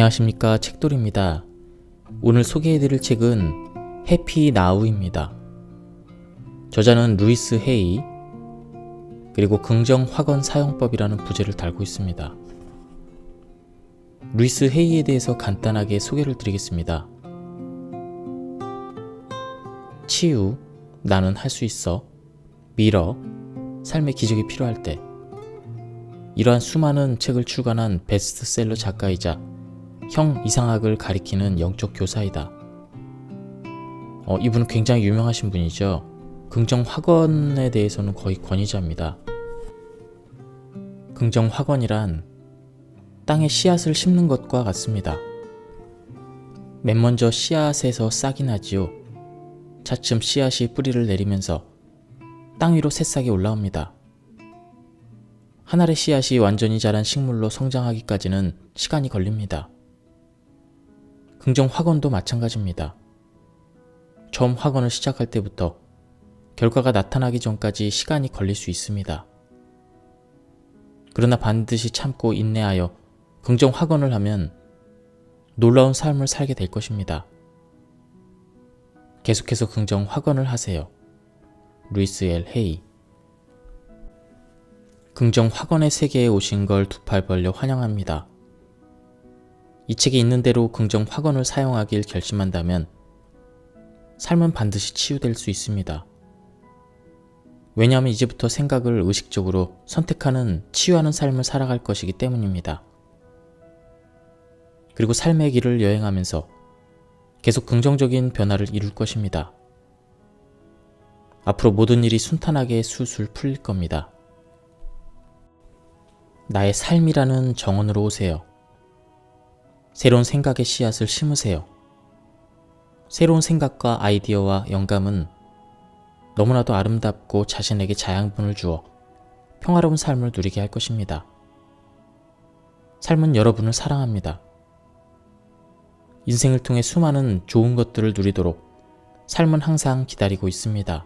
안녕하십니까, 책돌이입니다. 오늘 소개해드릴 책은 해피 나우입니다. 저자는 루이스 헤이, 그리고 긍정 확언 사용법이라는 부제를 달고 있습니다. 루이스 헤이에 대해서 간단하게 소개를 드리겠습니다. 치유, 나는 할 수 있어, 미러, 삶의 기적이 필요할 때, 이러한 수많은 책을 출간한 베스트셀러 작가이자 형 이상학을 가리키는 영적 교사이다. 이분은 굉장히 유명하신 분이죠. 긍정 확언에 대해서는 거의 권위자입니다. 긍정 확언이란 땅에 씨앗을 심는 것과 같습니다. 맨 먼저 씨앗에서 싹이 나지요. 차츰 씨앗이 뿌리를 내리면서 땅 위로 새싹이 올라옵니다. 한 알의 씨앗이 완전히 자란 식물로 성장하기까지는 시간이 걸립니다. 긍정 확언도 마찬가지입니다. 처음 확언을 시작할 때부터 결과가 나타나기 전까지 시간이 걸릴 수 있습니다. 그러나 반드시 참고 인내하여 긍정 확언을 하면 놀라운 삶을 살게 될 것입니다. 계속해서 긍정 확언을 하세요. 루이스 L. 헤이. 긍정 확언의 세계에 오신 걸 두 팔 벌려 환영합니다. 이 책에 있는 대로 긍정 확언을 사용하길 결심한다면 삶은 반드시 치유될 수 있습니다. 왜냐하면 이제부터 생각을 의식적으로 선택하는 치유하는 삶을 살아갈 것이기 때문입니다. 그리고 삶의 길을 여행하면서 계속 긍정적인 변화를 이룰 것입니다. 앞으로 모든 일이 순탄하게 술술 풀릴 겁니다. 나의 삶이라는 정원으로 오세요. 새로운 생각의 씨앗을 심으세요. 새로운 생각과 아이디어와 영감은 너무나도 아름답고 자신에게 자양분을 주어 평화로운 삶을 누리게 할 것입니다. 삶은 여러분을 사랑합니다. 인생을 통해 수많은 좋은 것들을 누리도록 삶은 항상 기다리고 있습니다.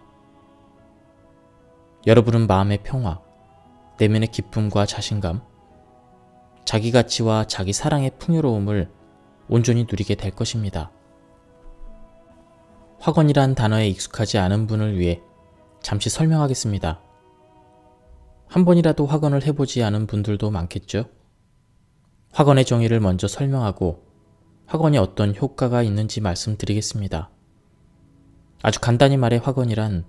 여러분은 마음의 평화, 내면의 기쁨과 자신감, 자기 가치와 자기 사랑의 풍요로움을 온전히 누리게 될 것입니다. 확언이란 단어에 익숙하지 않은 분을 위해 잠시 설명하겠습니다. 한 번이라도 확언을 해보지 않은 분들도 많겠죠? 확언의 정의를 먼저 설명하고 확언이 어떤 효과가 있는지 말씀드리겠습니다. 아주 간단히 말해 확언이란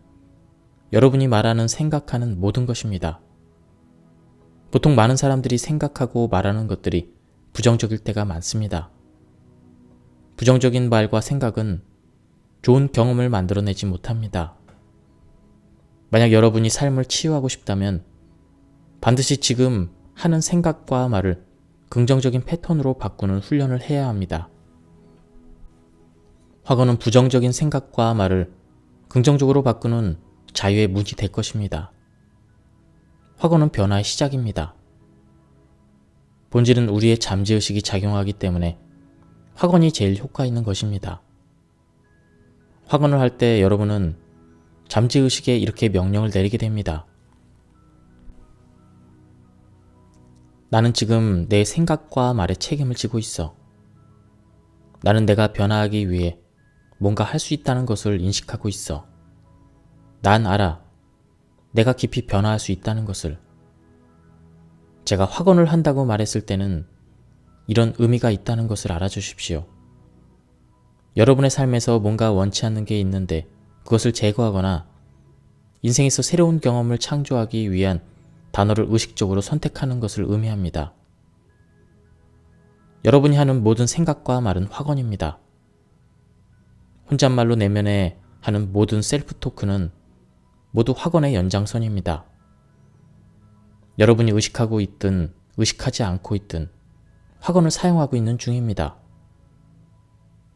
여러분이 말하는 생각하는 모든 것입니다. 보통 많은 사람들이 생각하고 말하는 것들이 부정적일 때가 많습니다. 부정적인 말과 생각은 좋은 경험을 만들어내지 못합니다. 만약 여러분이 삶을 치유하고 싶다면 반드시 지금 하는 생각과 말을 긍정적인 패턴으로 바꾸는 훈련을 해야 합니다. 확언은 부정적인 생각과 말을 긍정적으로 바꾸는 자유의 문이 될 것입니다. 확언은 변화의 시작입니다. 본질은 우리의 잠재의식이 작용하기 때문에 확언이 제일 효과 있는 것입니다. 확언을 할 때 여러분은 잠재의식에 이렇게 명령을 내리게 됩니다. 나는 지금 내 생각과 말에 책임을 지고 있어. 나는 내가 변화하기 위해 뭔가 할 수 있다는 것을 인식하고 있어. 난 알아. 내가 깊이 변화할 수 있다는 것을. 제가 확언을 한다고 말했을 때는 이런 의미가 있다는 것을 알아주십시오. 여러분의 삶에서 뭔가 원치 않는 게 있는데 그것을 제거하거나 인생에서 새로운 경험을 창조하기 위한 단어를 의식적으로 선택하는 것을 의미합니다. 여러분이 하는 모든 생각과 말은 확언입니다. 혼잣말로 내면에 하는 모든 셀프 토크는 모두 확언의 연장선입니다. 여러분이 의식하고 있든 의식하지 않고 있든 확언을 사용하고 있는 중입니다.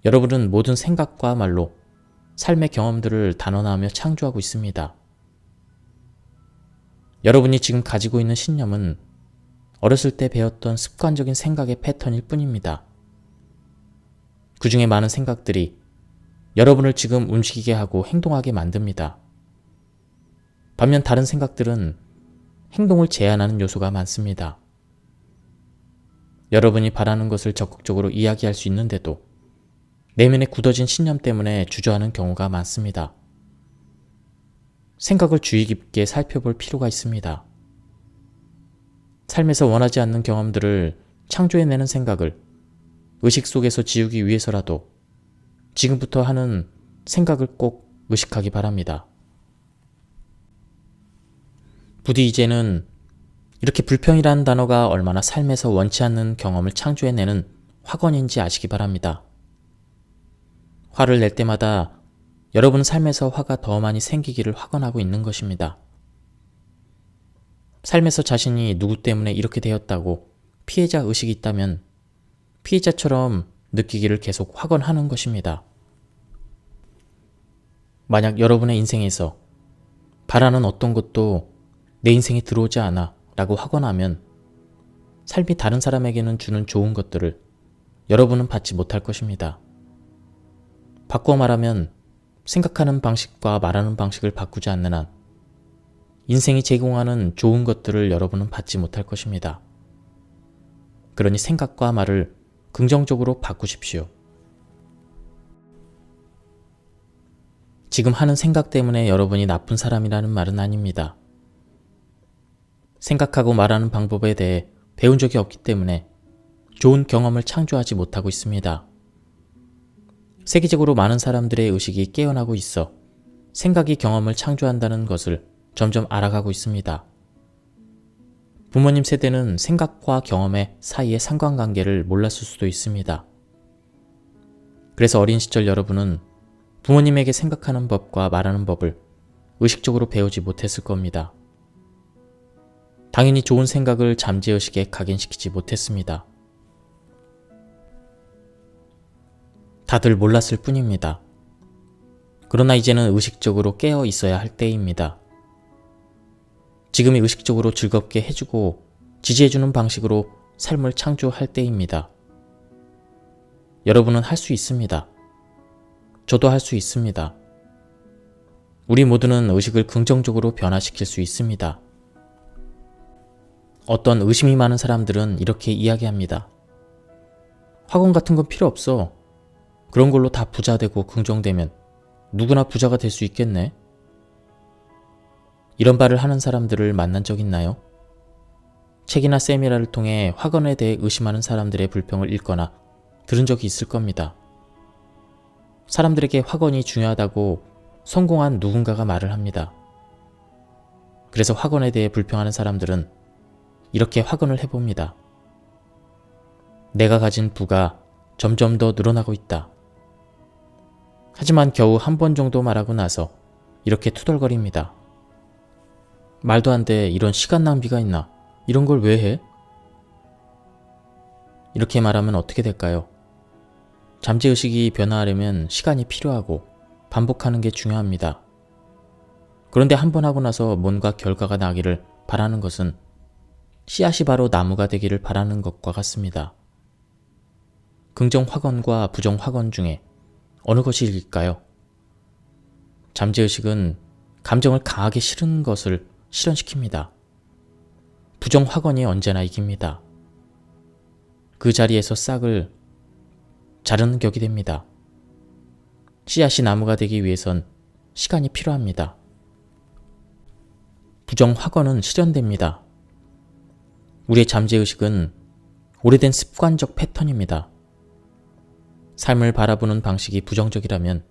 여러분은 모든 생각과 말로 삶의 경험들을 단언하며 창조하고 있습니다. 여러분이 지금 가지고 있는 신념은 어렸을 때 배웠던 습관적인 생각의 패턴일 뿐입니다. 그 중에 많은 생각들이 여러분을 지금 움직이게 하고 행동하게 만듭니다. 반면 다른 생각들은 행동을 제한하는 요소가 많습니다. 여러분이 바라는 것을 적극적으로 이야기할 수 있는데도 내면의 굳어진 신념 때문에 주저하는 경우가 많습니다. 생각을 주의 깊게 살펴볼 필요가 있습니다. 삶에서 원하지 않는 경험들을 창조해내는 생각을 의식 속에서 지우기 위해서라도 지금부터 하는 생각을 꼭 의식하기 바랍니다. 부디 이제는 이렇게 불평이라는 단어가 얼마나 삶에서 원치 않는 경험을 창조해내는 화건인지 아시기 바랍니다. 화를 낼 때마다 여러분 삶에서 화가 더 많이 생기기를 화건하고 있는 것입니다. 삶에서 자신이 누구 때문에 이렇게 되었다고 피해자 의식이 있다면 피해자처럼 느끼기를 계속 화건하는 것입니다. 만약 여러분의 인생에서 바라는 어떤 것도 내 인생에 들어오지 않아 라고 화건하면 삶이 다른 사람에게는 주는 좋은 것들을 여러분은 받지 못할 것입니다. 바꿔 말하면 생각하는 방식과 말하는 방식을 바꾸지 않는 한 인생이 제공하는 좋은 것들을 여러분은 받지 못할 것입니다. 그러니 생각과 말을 긍정적으로 바꾸십시오. 지금 하는 생각 때문에 여러분이 나쁜 사람이라는 말은 아닙니다. 생각하고 말하는 방법에 대해 배운 적이 없기 때문에 좋은 경험을 창조하지 못하고 있습니다. 세계적으로 많은 사람들의 의식이 깨어나고 있어 생각이 경험을 창조한다는 것을 점점 알아가고 있습니다. 부모님 세대는 생각과 경험의 사이의 상관관계를 몰랐을 수도 있습니다. 그래서 어린 시절 여러분은 부모님에게 생각하는 법과 말하는 법을 의식적으로 배우지 못했을 겁니다. 당연히 좋은 생각을 잠재의식에 각인시키지 못했습니다. 다들 몰랐을 뿐입니다. 그러나 이제는 의식적으로 깨어 있어야 할 때입니다. 지금이 의식적으로 즐겁게 해주고 지지해주는 방식으로 삶을 창조할 때입니다. 여러분은 할 수 있습니다. 저도 할 수 있습니다. 우리 모두는 의식을 긍정적으로 변화시킬 수 있습니다. 어떤 의심이 많은 사람들은 이렇게 이야기합니다. 학원 같은 건 필요 없어. 그런 걸로 다 부자 되고 긍정되면 누구나 부자가 될 수 있겠네. 이런 말을 하는 사람들을 만난 적 있나요? 책이나 세미나를 통해 학원에 대해 의심하는 사람들의 불평을 읽거나 들은 적이 있을 겁니다. 사람들에게 학원이 중요하다고 성공한 누군가가 말을 합니다. 그래서 학원에 대해 불평하는 사람들은 이렇게 확언을 해봅니다. 내가 가진 부가 점점 더 늘어나고 있다. 하지만 겨우 한 번 정도 말하고 나서 이렇게 투덜거립니다. 말도 안 돼. 이런 시간 낭비가 있나? 이런 걸 왜 해? 이렇게 말하면 어떻게 될까요? 잠재의식이 변화하려면 시간이 필요하고 반복하는 게 중요합니다. 그런데 한 번 하고 나서 뭔가 결과가 나기를 바라는 것은 씨앗이 바로 나무가 되기를 바라는 것과 같습니다. 긍정 확언과 부정 확언 중에 어느 것이 일까요? 잠재의식은 감정을 강하게 싫은 것을 실현시킵니다. 부정 확언이 언제나 이깁니다. 그 자리에서 싹을 자르는 격이 됩니다. 씨앗이 나무가 되기 위해선 시간이 필요합니다. 부정 확언은 실현됩니다. 우리의 잠재의식은 오래된 습관적 패턴입니다. 삶을 바라보는 방식이 부정적이라면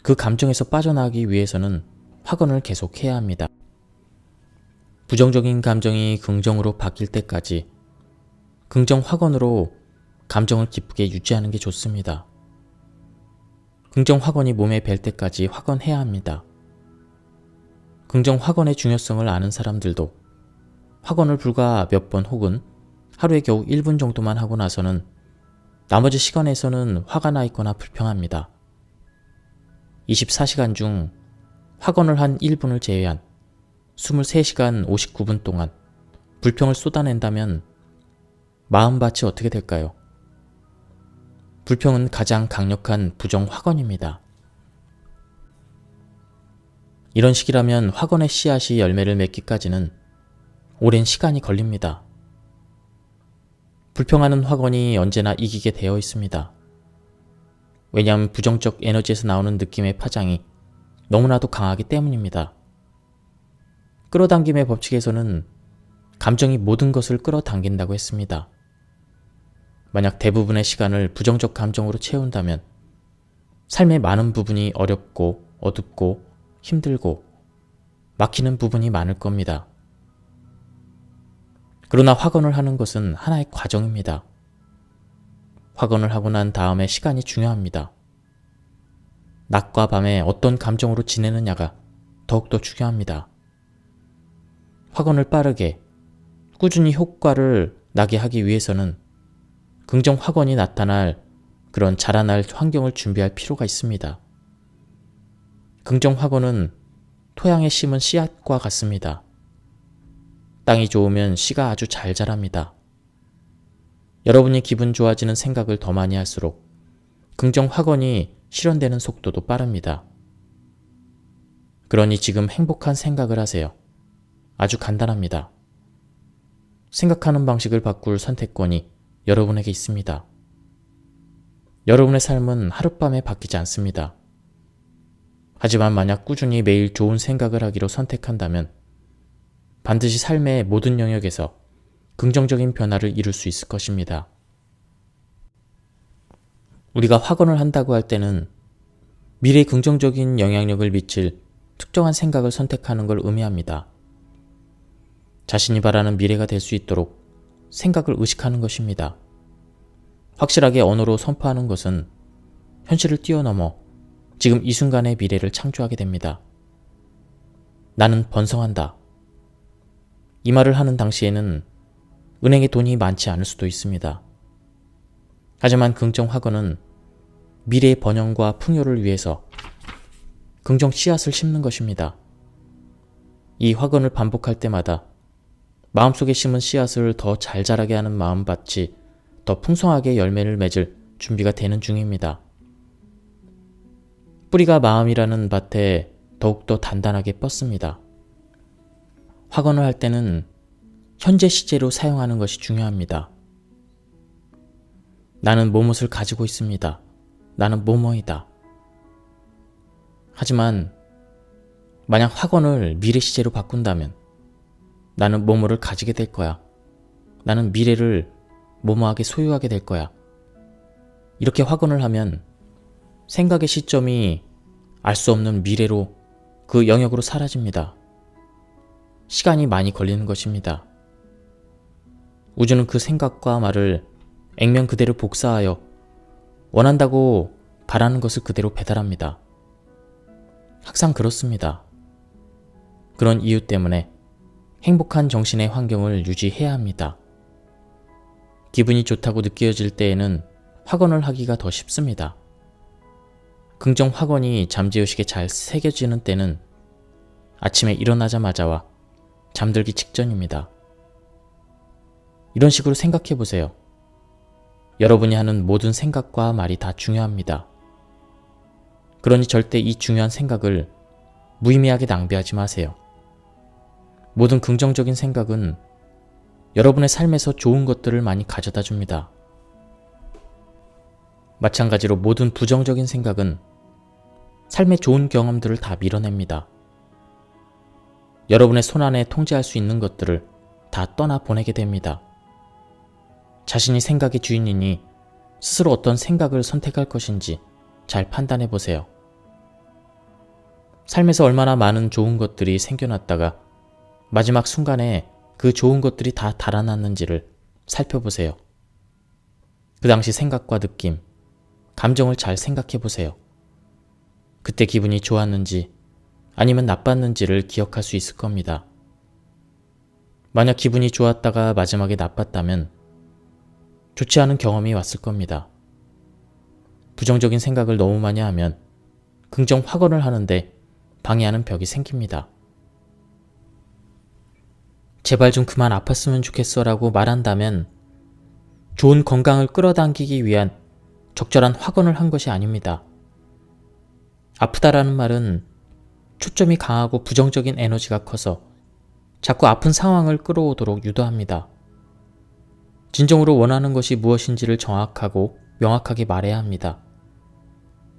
그 감정에서 빠져나가기 위해서는 확언을 계속해야 합니다. 부정적인 감정이 긍정으로 바뀔 때까지 긍정 확언으로 감정을 기쁘게 유지하는 게 좋습니다. 긍정 확언이 몸에 뵐 때까지 확언해야 합니다. 긍정 확언의 중요성을 아는 사람들도 확언을 불과 몇 번 혹은 하루에 겨우 1분 정도만 하고 나서는 나머지 시간에서는 화가 나 있거나 불평합니다. 24시간 중 확언을 한 1분을 제외한 23시간 59분 동안 불평을 쏟아낸다면 마음밭이 어떻게 될까요? 불평은 가장 강력한 부정 확언입니다. 이런 식이라면 확언의 씨앗이 열매를 맺기까지는 오랜 시간이 걸립니다. 불평하는 확언이 언제나 이기게 되어 있습니다. 왜냐하면 부정적 에너지에서 나오는 느낌의 파장이 너무나도 강하기 때문입니다. 끌어당김의 법칙에서는 감정이 모든 것을 끌어당긴다고 했습니다. 만약 대부분의 시간을 부정적 감정으로 채운다면 삶의 많은 부분이 어렵고 어둡고 힘들고 막히는 부분이 많을 겁니다. 그러나 확언을 하는 것은 하나의 과정입니다. 확언을 하고 난 다음에 시간이 중요합니다. 낮과 밤에 어떤 감정으로 지내느냐가 더욱더 중요합니다. 확언을 빠르게, 꾸준히 효과를 나게 하기 위해서는 긍정 확언이 나타날 그런 자라날 환경을 준비할 필요가 있습니다. 긍정 확언은 토양에 심은 씨앗과 같습니다. 땅이 좋으면 씨가 아주 잘 자랍니다. 여러분이 기분 좋아지는 생각을 더 많이 할수록 긍정 확언이 실현되는 속도도 빠릅니다. 그러니 지금 행복한 생각을 하세요. 아주 간단합니다. 생각하는 방식을 바꿀 선택권이 여러분에게 있습니다. 여러분의 삶은 하룻밤에 바뀌지 않습니다. 하지만 만약 꾸준히 매일 좋은 생각을 하기로 선택한다면 반드시 삶의 모든 영역에서 긍정적인 변화를 이룰 수 있을 것입니다. 우리가 확언을 한다고 할 때는 미래에 긍정적인 영향력을 미칠 특정한 생각을 선택하는 걸 의미합니다. 자신이 바라는 미래가 될 수 있도록 생각을 의식하는 것입니다. 확실하게 언어로 선포하는 것은 현실을 뛰어넘어 지금 이 순간의 미래를 창조하게 됩니다. 나는 번성한다. 이 말을 하는 당시에는 은행에 돈이 많지 않을 수도 있습니다. 하지만 긍정 확언은 미래의 번영과 풍요를 위해서 긍정 씨앗을 심는 것입니다. 이 확언을 반복할 때마다 마음속에 심은 씨앗을 더 잘 자라게 하는 마음밭이 더 풍성하게 열매를 맺을 준비가 되는 중입니다. 뿌리가 마음이라는 밭에 더욱더 단단하게 뻗습니다. 확언을 할 때는 현재 시제로 사용하는 것이 중요합니다. 나는 뭐뭇을 가지고 있습니다. 나는 뭐뭐이다. 하지만 만약 확언을 미래 시제로 바꾼다면 나는 뭐뭐를 가지게 될 거야. 나는 미래를 뭐뭐하게 소유하게 될 거야. 이렇게 확언을 하면 생각의 시점이 알 수 없는 미래로 그 영역으로 사라집니다. 시간이 많이 걸리는 것입니다. 우주는 그 생각과 말을 액면 그대로 복사하여 원한다고 바라는 것을 그대로 배달합니다. 항상 그렇습니다. 그런 이유 때문에 행복한 정신의 환경을 유지해야 합니다. 기분이 좋다고 느껴질 때에는 확언을 하기가 더 쉽습니다. 긍정 확언이 잠재의식에 잘 새겨지는 때는 아침에 일어나자마자와 잠들기 직전입니다. 이런 식으로 생각해 보세요. 여러분이 하는 모든 생각과 말이 다 중요합니다. 그러니 절대 이 중요한 생각을 무의미하게 낭비하지 마세요. 모든 긍정적인 생각은 여러분의 삶에서 좋은 것들을 많이 가져다 줍니다. 마찬가지로 모든 부정적인 생각은 삶의 좋은 경험들을 다 밀어냅니다. 여러분의 손안에 통제할 수 있는 것들을 다 떠나보내게 됩니다. 자신이 생각의 주인이니 스스로 어떤 생각을 선택할 것인지 잘 판단해 보세요. 삶에서 얼마나 많은 좋은 것들이 생겨났다가 마지막 순간에 그 좋은 것들이 다 달아났는지를 살펴보세요. 그 당시 생각과 느낌, 감정을 잘 생각해 보세요. 그때 기분이 좋았는지 아니면 나빴는지를 기억할 수 있을 겁니다. 만약 기분이 좋았다가 마지막에 나빴다면 좋지 않은 경험이 왔을 겁니다. 부정적인 생각을 너무 많이 하면 긍정 확언을 하는데 방해하는 벽이 생깁니다. 제발 좀 그만 아팠으면 좋겠어 라고 말한다면 좋은 건강을 끌어당기기 위한 적절한 확언을 한 것이 아닙니다. 아프다라는 말은 초점이 강하고 부정적인 에너지가 커서 자꾸 아픈 상황을 끌어오도록 유도합니다. 진정으로 원하는 것이 무엇인지를 정확하고 명확하게 말해야 합니다.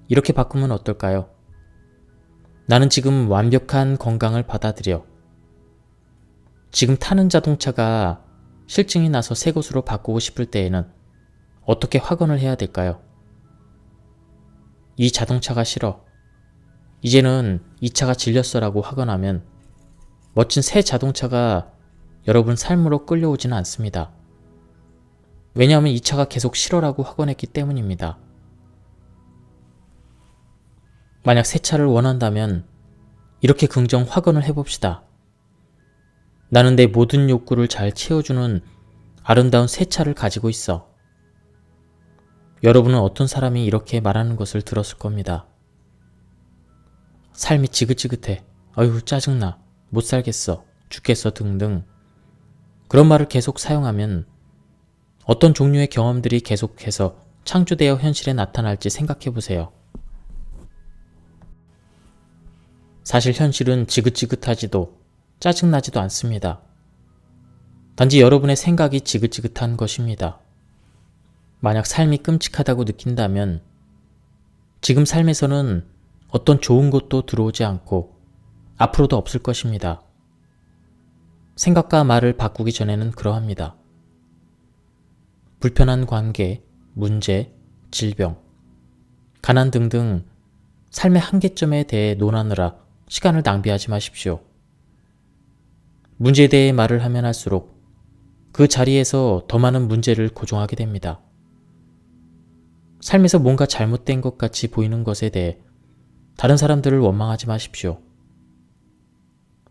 이렇게 바꾸면 어떨까요? 나는 지금 완벽한 건강을 받아들여. 지금 타는 자동차가 실증이 나서 새 것으로 바꾸고 싶을 때에는 어떻게 확언을 해야 될까요? 이 자동차가 싫어. 이제는 이 차가 질렸어라고 확언하면 멋진 새 자동차가 여러분 삶으로 끌려오지는 않습니다. 왜냐하면 이 차가 계속 싫어라고 확언했기 때문입니다. 만약 새 차를 원한다면 이렇게 긍정 확언을 해봅시다. 나는 내 모든 욕구를 잘 채워주는 아름다운 새 차를 가지고 있어. 여러분은 어떤 사람이 이렇게 말하는 것을 들었을 겁니다. 삶이 지긋지긋해. 어휴, 짜증나. 못 살겠어. 죽겠어 등등. 그런 말을 계속 사용하면 어떤 종류의 경험들이 계속해서 창조되어 현실에 나타날지 생각해보세요. 사실 현실은 지긋지긋하지도 짜증나지도 않습니다. 단지 여러분의 생각이 지긋지긋한 것입니다. 만약 삶이 끔찍하다고 느낀다면 지금 삶에서는 어떤 좋은 것도 들어오지 않고 앞으로도 없을 것입니다. 생각과 말을 바꾸기 전에는 그러합니다. 불편한 관계, 문제, 질병, 가난 등등 삶의 한계점에 대해 논하느라 시간을 낭비하지 마십시오. 문제에 대해 말을 하면 할수록 그 자리에서 더 많은 문제를 고정하게 됩니다. 삶에서 뭔가 잘못된 것 같이 보이는 것에 대해 다른 사람들을 원망하지 마십시오.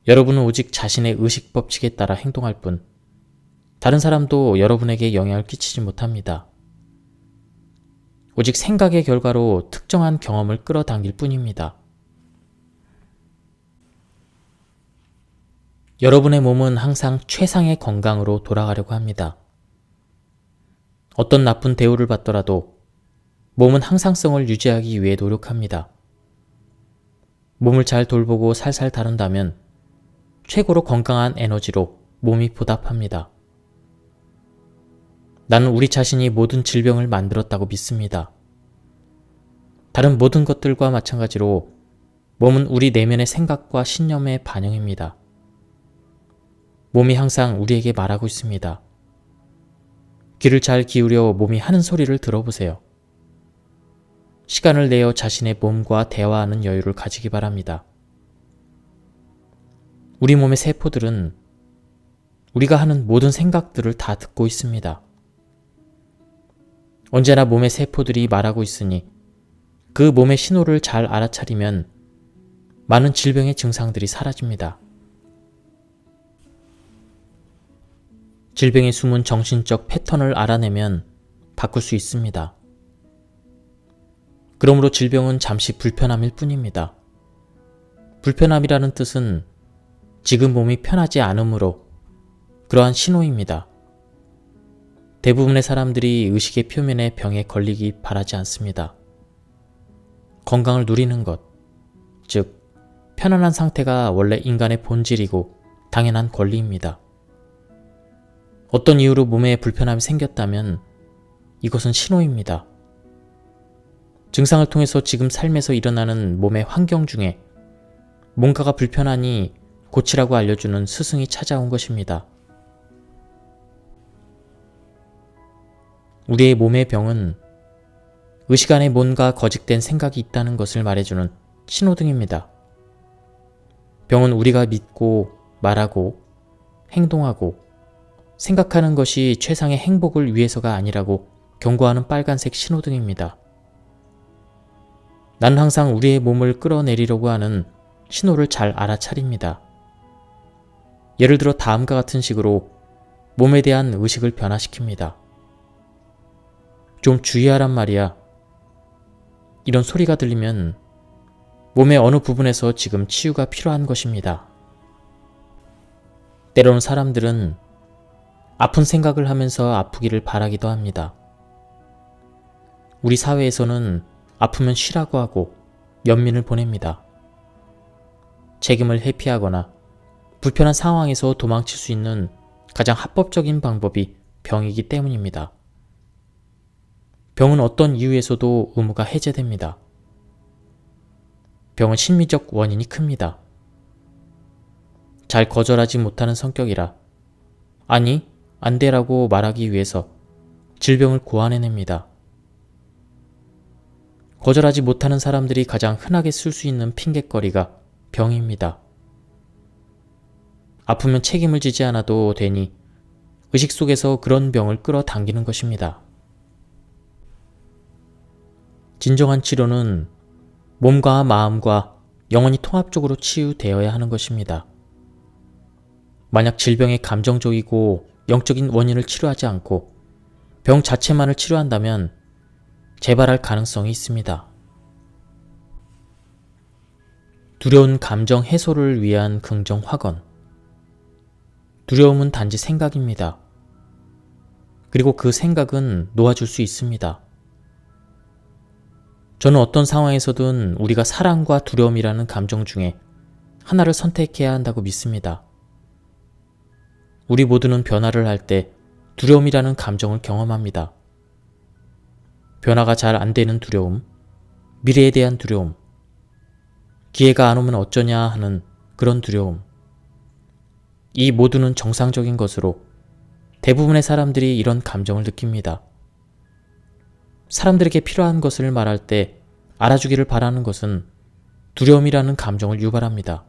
여러분은 오직 자신의 의식 법칙에 따라 행동할 뿐 다른 사람도 여러분에게 영향을 끼치지 못합니다. 오직 생각의 결과로 특정한 경험을 끌어당길 뿐입니다. 여러분의 몸은 항상 최상의 건강으로 돌아가려고 합니다. 어떤 나쁜 대우를 받더라도 몸은 항상성을 유지하기 위해 노력합니다. 몸을 잘 돌보고 살살 다룬다면 최고로 건강한 에너지로 몸이 보답합니다. 나는 우리 자신이 모든 질병을 만들었다고 믿습니다. 다른 모든 것들과 마찬가지로 몸은 우리 내면의 생각과 신념의 반영입니다. 몸이 항상 우리에게 말하고 있습니다. 귀를 잘 기울여 몸이 하는 소리를 들어보세요. 시간을 내어 자신의 몸과 대화하는 여유를 가지기 바랍니다. 우리 몸의 세포들은 우리가 하는 모든 생각들을 다 듣고 있습니다. 언제나 몸의 세포들이 말하고 있으니 그 몸의 신호를 잘 알아차리면 많은 질병의 증상들이 사라집니다. 질병의 숨은 정신적 패턴을 알아내면 바꿀 수 있습니다. 그러므로 질병은 잠시 불편함일 뿐입니다. 불편함이라는 뜻은 지금 몸이 편하지 않으므로 그러한 신호입니다. 대부분의 사람들이 의식의 표면의 병에 걸리기 바라지 않습니다. 건강을 누리는 것, 즉 편안한 상태가 원래 인간의 본질이고 당연한 권리입니다. 어떤 이유로 몸에 불편함이 생겼다면 이것은 신호입니다. 증상을 통해서 지금 삶에서 일어나는 몸의 환경 중에 뭔가가 불편하니 고치라고 알려주는 스승이 찾아온 것입니다. 우리의 몸의 병은 의식 안에 뭔가 거짓된 생각이 있다는 것을 말해주는 신호등입니다. 병은 우리가 믿고 말하고 행동하고 생각하는 것이 최상의 행복을 위해서가 아니라고 경고하는 빨간색 신호등입니다. 나는 항상 우리의 몸을 끌어내리려고 하는 신호를 잘 알아차립니다. 예를 들어 다음과 같은 식으로 몸에 대한 의식을 변화시킵니다. 좀 주의하란 말이야. 이런 소리가 들리면 몸의 어느 부분에서 지금 치유가 필요한 것입니다. 때로는 사람들은 아픈 생각을 하면서 아프기를 바라기도 합니다. 우리 사회에서는 아프면 쉬라고 하고 연민을 보냅니다. 책임을 회피하거나 불편한 상황에서 도망칠 수 있는 가장 합법적인 방법이 병이기 때문입니다. 병은 어떤 이유에서도 의무가 해제됩니다. 병은 심리적 원인이 큽니다. 잘 거절하지 못하는 성격이라 아니, 안 돼라고 말하기 위해서 질병을 고안해냅니다. 거절하지 못하는 사람들이 가장 흔하게 쓸 수 있는 핑곗거리가 병입니다. 아프면 책임을 지지 않아도 되니 의식 속에서 그런 병을 끌어당기는 것입니다. 진정한 치료는 몸과 마음과 영혼이 통합적으로 치유되어야 하는 것입니다. 만약 질병의 감정적이고 영적인 원인을 치료하지 않고 병 자체만을 치료한다면 재발할 가능성이 있습니다. 두려운 감정 해소를 위한 긍정 확언. 두려움은 단지 생각입니다. 그리고 그 생각은 놓아줄 수 있습니다. 저는 어떤 상황에서든 우리가 사랑과 두려움이라는 감정 중에 하나를 선택해야 한다고 믿습니다. 우리 모두는 변화를 할 때 두려움이라는 감정을 경험합니다. 변화가 잘 안 되는 두려움, 미래에 대한 두려움, 기회가 안 오면 어쩌냐 하는 그런 두려움. 이 모두는 정상적인 것으로 대부분의 사람들이 이런 감정을 느낍니다. 사람들에게 필요한 것을 말할 때 알아주기를 바라는 것은 두려움이라는 감정을 유발합니다.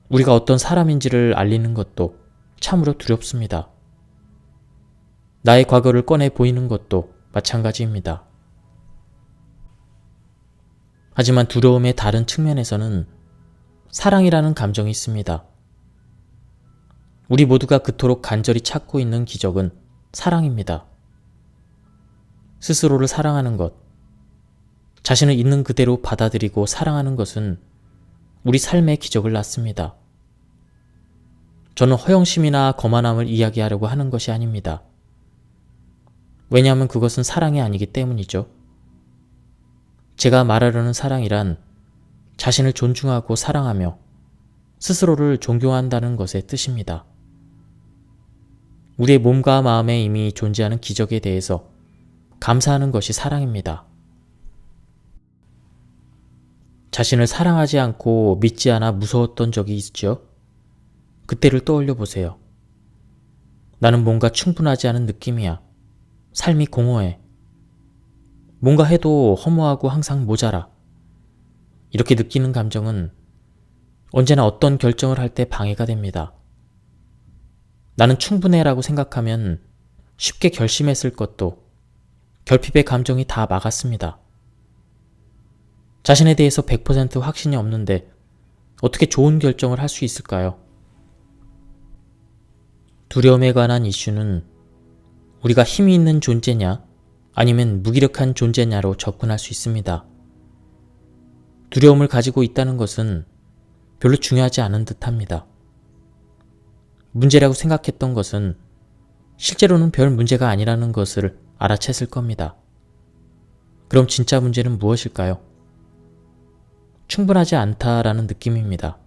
우리가 어떤 사람인지를 알리는 것도 참으로 두렵습니다. 나의 과거를 꺼내 보이는 것도 마찬가지입니다. 하지만 두려움의 다른 측면에서는 사랑이라는 감정이 있습니다. 우리 모두가 그토록 간절히 찾고 있는 기적은 사랑입니다. 스스로를 사랑하는 것, 자신을 있는 그대로 받아들이고 사랑하는 것은 우리 삶의 기적을 낳습니다. 저는 허영심이나 거만함을 이야기하려고 하는 것이 아닙니다. 왜냐하면 그것은 사랑이 아니기 때문이죠. 제가 말하려는 사랑이란 자신을 존중하고 사랑하며 스스로를 존경한다는 것의 뜻입니다. 우리의 몸과 마음에 이미 존재하는 기적에 대해서 감사하는 것이 사랑입니다. 자신을 사랑하지 않고 믿지 않아 무서웠던 적이 있죠? 그때를 떠올려 보세요. 나는 뭔가 충분하지 않은 느낌이야. 삶이 공허해. 뭔가 해도 허무하고 항상 모자라. 이렇게 느끼는 감정은 언제나 어떤 결정을 할 때 방해가 됩니다. 나는 충분해라고 생각하면 쉽게 결심했을 것도 결핍의 감정이 다 막았습니다. 자신에 대해서 100% 확신이 없는데 어떻게 좋은 결정을 할 수 있을까요? 두려움에 관한 이슈는 우리가 힘이 있는 존재냐 아니면 무기력한 존재냐로 접근할 수 있습니다. 두려움을 가지고 있다는 것은 별로 중요하지 않은 듯합니다. 문제라고 생각했던 것은 실제로는 별 문제가 아니라는 것을 알아챘을 겁니다. 그럼 진짜 문제는 무엇일까요? 충분하지 않다라는 느낌입니다.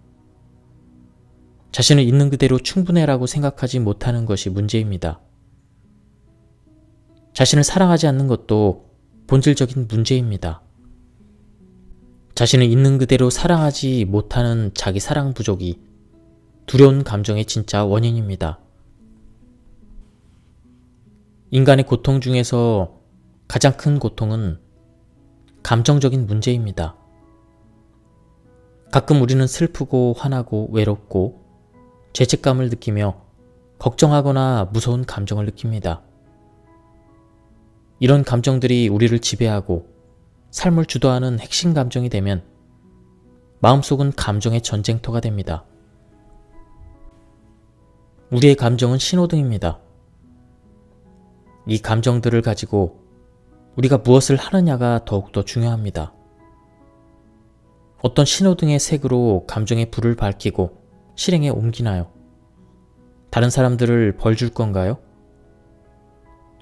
자신을 있는 그대로 충분해라고 생각하지 못하는 것이 문제입니다. 자신을 사랑하지 않는 것도 본질적인 문제입니다. 자신을 있는 그대로 사랑하지 못하는 자기 사랑 부족이 두려운 감정의 진짜 원인입니다. 인간의 고통 중에서 가장 큰 고통은 감정적인 문제입니다. 가끔 우리는 슬프고 화나고 외롭고 죄책감을 느끼며 걱정하거나 무서운 감정을 느낍니다. 이런 감정들이 우리를 지배하고 삶을 주도하는 핵심 감정이 되면 마음속은 감정의 전쟁터가 됩니다. 우리의 감정은 신호등입니다. 이 감정들을 가지고 우리가 무엇을 하느냐가 더욱더 중요합니다. 어떤 신호등의 색으로 감정의 불을 밝히고 실행에 옮기나요? 다른 사람들을 벌 줄 건가요?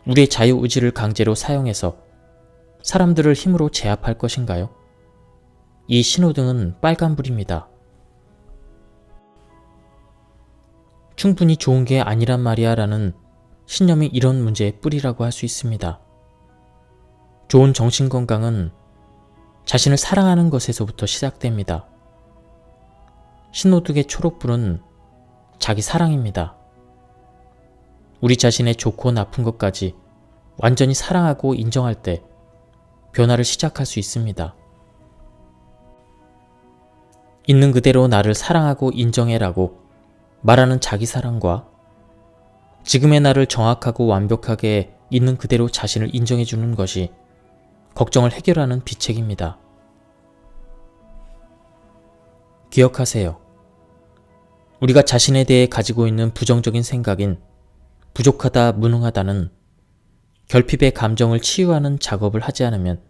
우리의 자유의지를 강제로 사용해서 사람들을 힘으로 제압할 것인가요? 이 신호등은 빨간불입니다. 충분히 좋은 게 아니란 말이야 라는 신념이 이런 문제의 뿌리라고 할 수 있습니다. 좋은 정신건강은 자신을 사랑하는 것에서부터 시작됩니다. 신호등의 초록불은 자기 사랑입니다. 우리 자신의 좋고 나쁜 것까지 완전히 사랑하고 인정할 때 변화를 시작할 수 있습니다. 있는 그대로 나를 사랑하고 인정해라고 말하는 자기 사랑과 지금의 나를 정확하고 완벽하게 있는 그대로 자신을 인정해주는 것이 걱정을 해결하는 비책입니다. 기억하세요. 우리가 자신에 대해 가지고 있는 부정적인 생각인 부족하다, 무능하다는 결핍의 감정을 치유하는 작업을 하지 않으면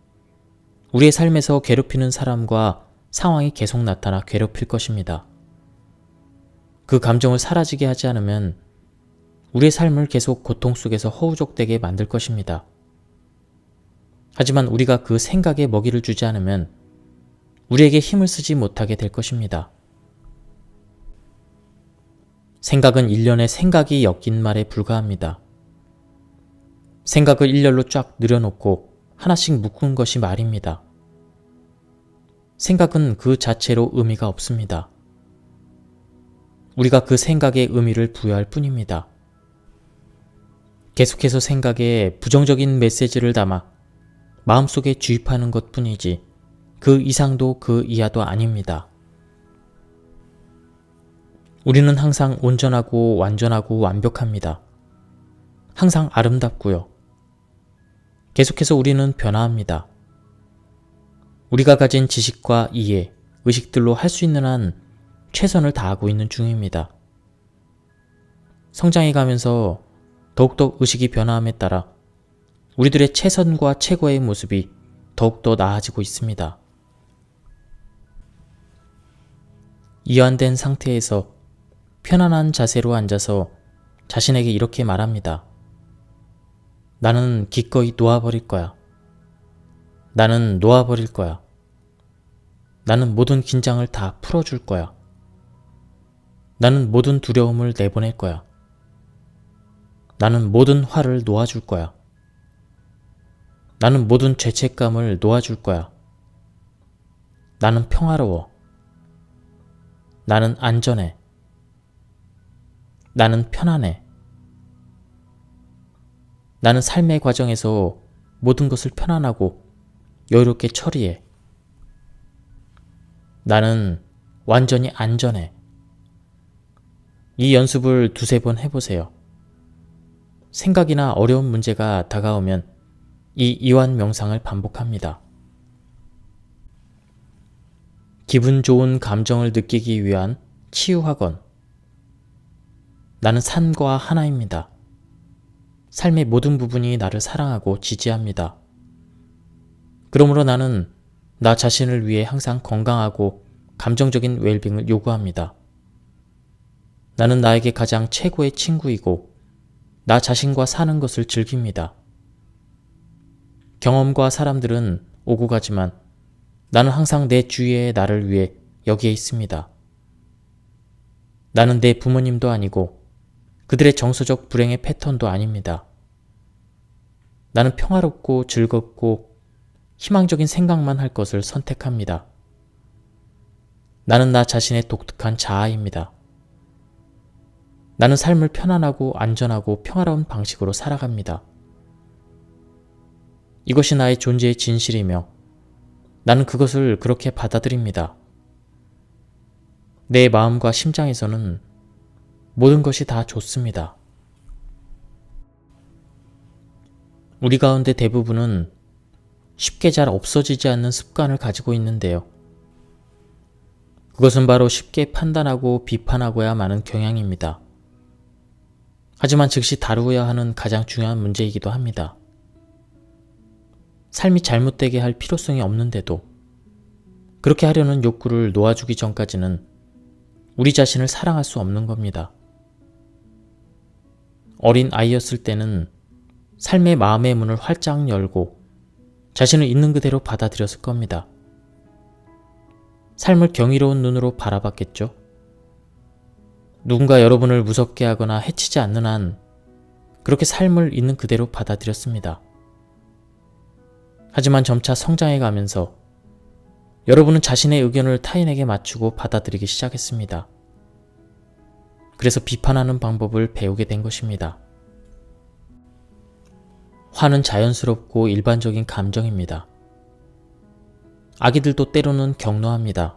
우리의 삶에서 괴롭히는 사람과 상황이 계속 나타나 괴롭힐 것입니다. 그 감정을 사라지게 하지 않으면 우리의 삶을 계속 고통 속에서 허우적대게 만들 것입니다. 하지만 우리가 그 생각에 먹이를 주지 않으면 우리에게 힘을 쓰지 못하게 될 것입니다. 생각은 일련의 생각이 엮인 말에 불과합니다. 생각을 일렬로 쫙 늘여놓고 하나씩 묶은 것이 말입니다. 생각은 그 자체로 의미가 없습니다. 우리가 그 생각에 의미를 부여할 뿐입니다. 계속해서 생각에 부정적인 메시지를 담아 마음속에 주입하는 것 뿐이지 그 이상도 그 이하도 아닙니다. 우리는 항상 온전하고 완전하고 완벽합니다. 항상 아름답고요. 계속해서 우리는 변화합니다. 우리가 가진 지식과 이해, 의식들로 할 수 있는 한 최선을 다하고 있는 중입니다. 성장해 가면서 더욱더 의식이 변화함에 따라 우리들의 최선과 최고의 모습이 더욱더 나아지고 있습니다. 이완된 상태에서 편안한 자세로 앉아서 자신에게 이렇게 말합니다. 나는 기꺼이 놓아버릴 거야. 나는 놓아버릴 거야. 나는 모든 긴장을 다 풀어줄 거야. 나는 모든 두려움을 내보낼 거야. 나는 모든 화를 놓아줄 거야. 나는 모든 죄책감을 놓아줄 거야. 나는 평화로워. 나는 안전해. 나는 편안해. 나는 삶의 과정에서 모든 것을 편안하고 여유롭게 처리해. 나는 완전히 안전해. 이 연습을 두세 번 해보세요. 생각이나 어려운 문제가 다가오면 이 이완 명상을 반복합니다. 기분 좋은 감정을 느끼기 위한 치유학원. 나는 산과 하나입니다. 삶의 모든 부분이 나를 사랑하고 지지합니다. 그러므로 나는 나 자신을 위해 항상 건강하고 감정적인 웰빙을 요구합니다. 나는 나에게 가장 최고의 친구이고 나 자신과 사는 것을 즐깁니다. 경험과 사람들은 오고 가지만 나는 항상 내 주위에 나를 위해 여기에 있습니다. 나는 내 부모님도 아니고 그들의 정서적 불행의 패턴도 아닙니다. 나는 평화롭고 즐겁고 희망적인 생각만 할 것을 선택합니다. 나는 나 자신의 독특한 자아입니다. 나는 삶을 편안하고 안전하고 평화로운 방식으로 살아갑니다. 이것이 나의 존재의 진실이며 나는 그것을 그렇게 받아들입니다. 내 마음과 심장에서는 모든 것이 다 좋습니다. 우리 가운데 대부분은 쉽게 잘 없어지지 않는 습관을 가지고 있는데요. 그것은 바로 쉽게 판단하고 비판하고야 마는 경향입니다. 하지만 즉시 다루어야 하는 가장 중요한 문제이기도 합니다. 삶이 잘못되게 할 필요성이 없는데도 그렇게 하려는 욕구를 놓아주기 전까지는 우리 자신을 사랑할 수 없는 겁니다. 어린 아이였을 때는 삶의 마음의 문을 활짝 열고 자신을 있는 그대로 받아들였을 겁니다. 삶을 경이로운 눈으로 바라봤겠죠. 누군가 여러분을 무섭게 하거나 해치지 않는 한 그렇게 삶을 있는 그대로 받아들였습니다. 하지만 점차 성장해 가면서 여러분은 자신의 의견을 타인에게 맞추고 받아들이기 시작했습니다. 그래서 비판하는 방법을 배우게 된 것입니다. 화는 자연스럽고 일반적인 감정입니다. 아기들도 때로는 격노합니다.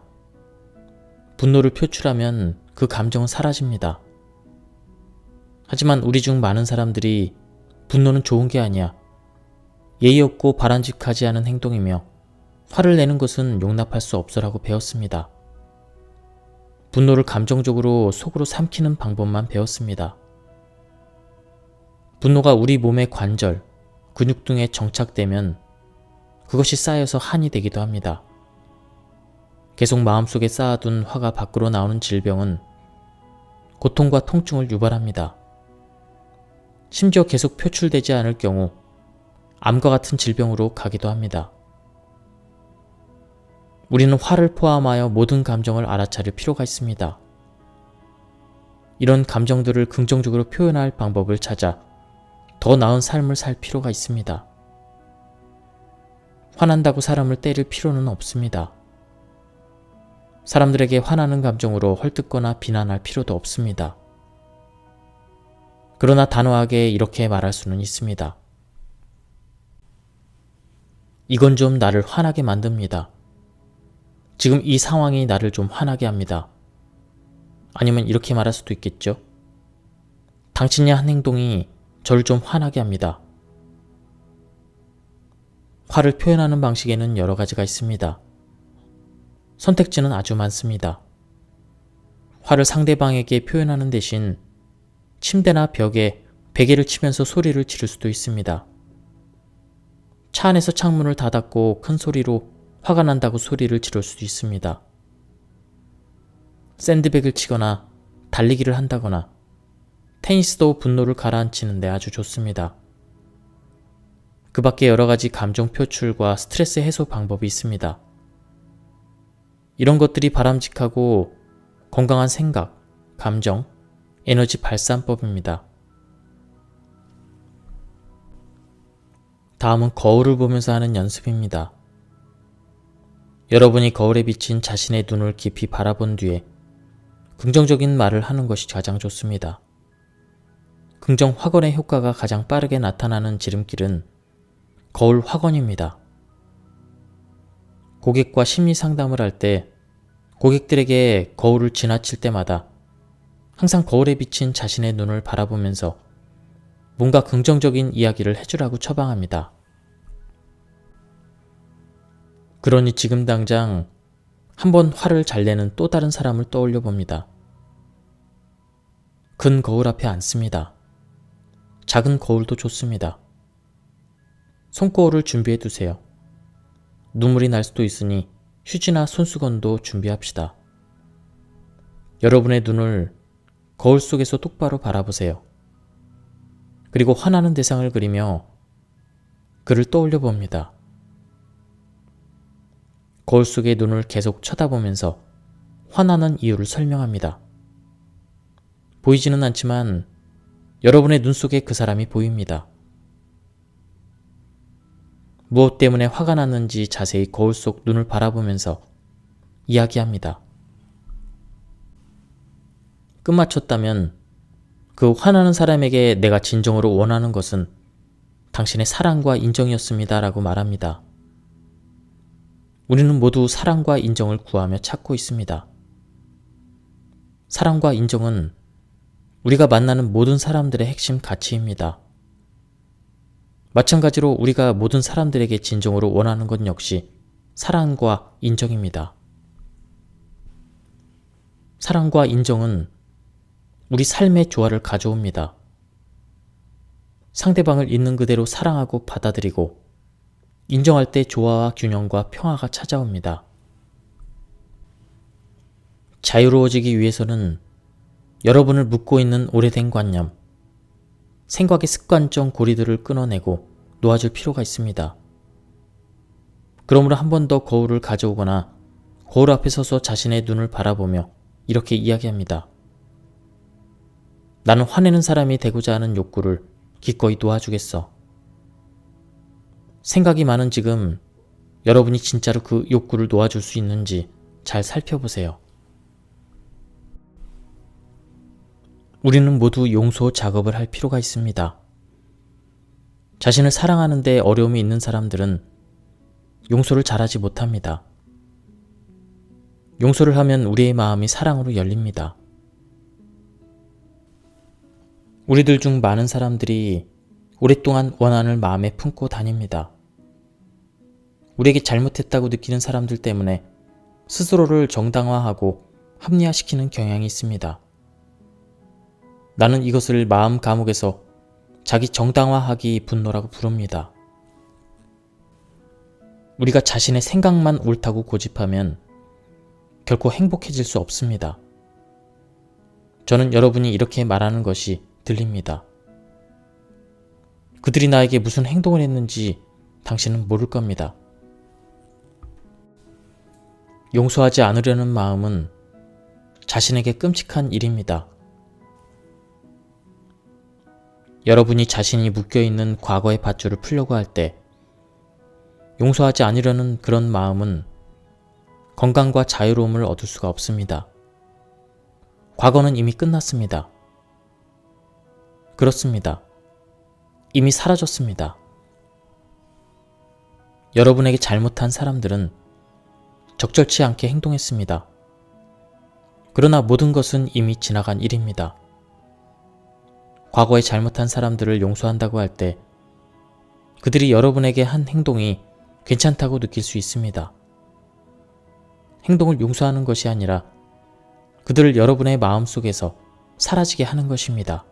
분노를 표출하면 그 감정은 사라집니다. 하지만 우리 중 많은 사람들이 분노는 좋은 게 아니야, 예의 없고 바람직하지 않은 행동이며 화를 내는 것은 용납할 수 없어라고 배웠습니다. 분노를 감정적으로 속으로 삼키는 방법만 배웠습니다. 분노가 우리 몸의 관절, 근육 등에 정착되면 그것이 쌓여서 한이 되기도 합니다. 계속 마음속에 쌓아둔 화가 밖으로 나오는 질병은 고통과 통증을 유발합니다. 심지어 계속 표출되지 않을 경우 암과 같은 질병으로 가기도 합니다. 우리는 화를 포함하여 모든 감정을 알아차릴 필요가 있습니다. 이런 감정들을 긍정적으로 표현할 방법을 찾아 더 나은 삶을 살 필요가 있습니다. 화난다고 사람을 때릴 필요는 없습니다. 사람들에게 화나는 감정으로 헐뜯거나 비난할 필요도 없습니다. 그러나 단호하게 이렇게 말할 수는 있습니다. 이건 좀 나를 화나게 만듭니다. 지금 이 상황이 나를 좀 화나게 합니다. 아니면 이렇게 말할 수도 있겠죠. 당신의 한 행동이 저를 좀 화나게 합니다. 화를 표현하는 방식에는 여러 가지가 있습니다. 선택지는 아주 많습니다. 화를 상대방에게 표현하는 대신 침대나 벽에 베개를 치면서 소리를 지를 수도 있습니다. 차 안에서 창문을 닫았고 큰 소리로 화가 난다고 소리를 지를 수도 있습니다. 샌드백을 치거나 달리기를 한다거나 테니스도 분노를 가라앉히는데 아주 좋습니다. 그 밖에 여러 가지 감정 표출과 스트레스 해소 방법이 있습니다. 이런 것들이 바람직하고 건강한 생각, 감정, 에너지 발산법입니다. 다음은 거울을 보면서 하는 연습입니다. 여러분이 거울에 비친 자신의 눈을 깊이 바라본 뒤에 긍정적인 말을 하는 것이 가장 좋습니다. 긍정 확언의 효과가 가장 빠르게 나타나는 지름길은 거울 확언입니다. 고객과 심리 상담을 할 때 고객들에게 거울을 지나칠 때마다 항상 거울에 비친 자신의 눈을 바라보면서 뭔가 긍정적인 이야기를 해주라고 처방합니다. 그러니 지금 당장 한번 화를 잘 내는 또 다른 사람을 떠올려 봅니다. 큰 거울 앞에 앉습니다. 작은 거울도 좋습니다. 손거울을 준비해 두세요. 눈물이 날 수도 있으니 휴지나 손수건도 준비합시다. 여러분의 눈을 거울 속에서 똑바로 바라보세요. 그리고 화나는 대상을 그리며 그를 떠올려 봅니다. 거울 속의 눈을 계속 쳐다보면서 화나는 이유를 설명합니다. 보이지는 않지만 여러분의 눈 속에 그 사람이 보입니다. 무엇 때문에 화가 났는지 자세히 거울 속 눈을 바라보면서 이야기합니다. 끝마쳤다면 그 화나는 사람에게 내가 진정으로 원하는 것은 당신의 사랑과 인정이었습니다 라고 말합니다. 우리는 모두 사랑과 인정을 구하며 찾고 있습니다. 사랑과 인정은 우리가 만나는 모든 사람들의 핵심 가치입니다. 마찬가지로 우리가 모든 사람들에게 진정으로 원하는 것 역시 사랑과 인정입니다. 사랑과 인정은 우리 삶의 조화를 가져옵니다. 상대방을 있는 그대로 사랑하고 받아들이고 인정할 때 조화와 균형과 평화가 찾아옵니다. 자유로워지기 위해서는 여러분을 묶고 있는 오래된 관념, 생각의 습관적 고리들을 끊어내고 놓아줄 필요가 있습니다. 그러므로 한 번 더 거울을 가져오거나 거울 앞에 서서 자신의 눈을 바라보며 이렇게 이야기합니다. 나는 화내는 사람이 되고자 하는 욕구를 기꺼이 도와주겠어. 생각이 많은 지금 여러분이 진짜로 그 욕구를 놓아줄 수 있는지 잘 살펴보세요. 우리는 모두 용서 작업을 할 필요가 있습니다. 자신을 사랑하는데 어려움이 있는 사람들은 용서를 잘하지 못합니다. 용서를 하면 우리의 마음이 사랑으로 열립니다. 우리들 중 많은 사람들이 오랫동안 원한을 마음에 품고 다닙니다. 우리에게 잘못했다고 느끼는 사람들 때문에 스스로를 정당화하고 합리화시키는 경향이 있습니다. 나는 이것을 마음 감옥에서 자기 정당화하기 분노라고 부릅니다. 우리가 자신의 생각만 옳다고 고집하면 결코 행복해질 수 없습니다. 저는 여러분이 이렇게 말하는 것이 들립니다. 그들이 나에게 무슨 행동을 했는지 당신은 모를 겁니다. 용서하지 않으려는 마음은 자신에게 끔찍한 일입니다. 여러분이 자신이 묶여있는 과거의 밧줄을 풀려고 할 때 용서하지 않으려는 그런 마음은 건강과 자유로움을 얻을 수가 없습니다. 과거는 이미 끝났습니다. 그렇습니다. 이미 사라졌습니다. 여러분에게 잘못한 사람들은 적절치 않게 행동했습니다. 그러나 모든 것은 이미 지나간 일입니다. 과거에 잘못한 사람들을 용서한다고 할 때 그들이 여러분에게 한 행동이 괜찮다고 느낄 수 있습니다. 행동을 용서하는 것이 아니라 그들을 여러분의 마음속에서 사라지게 하는 것입니다.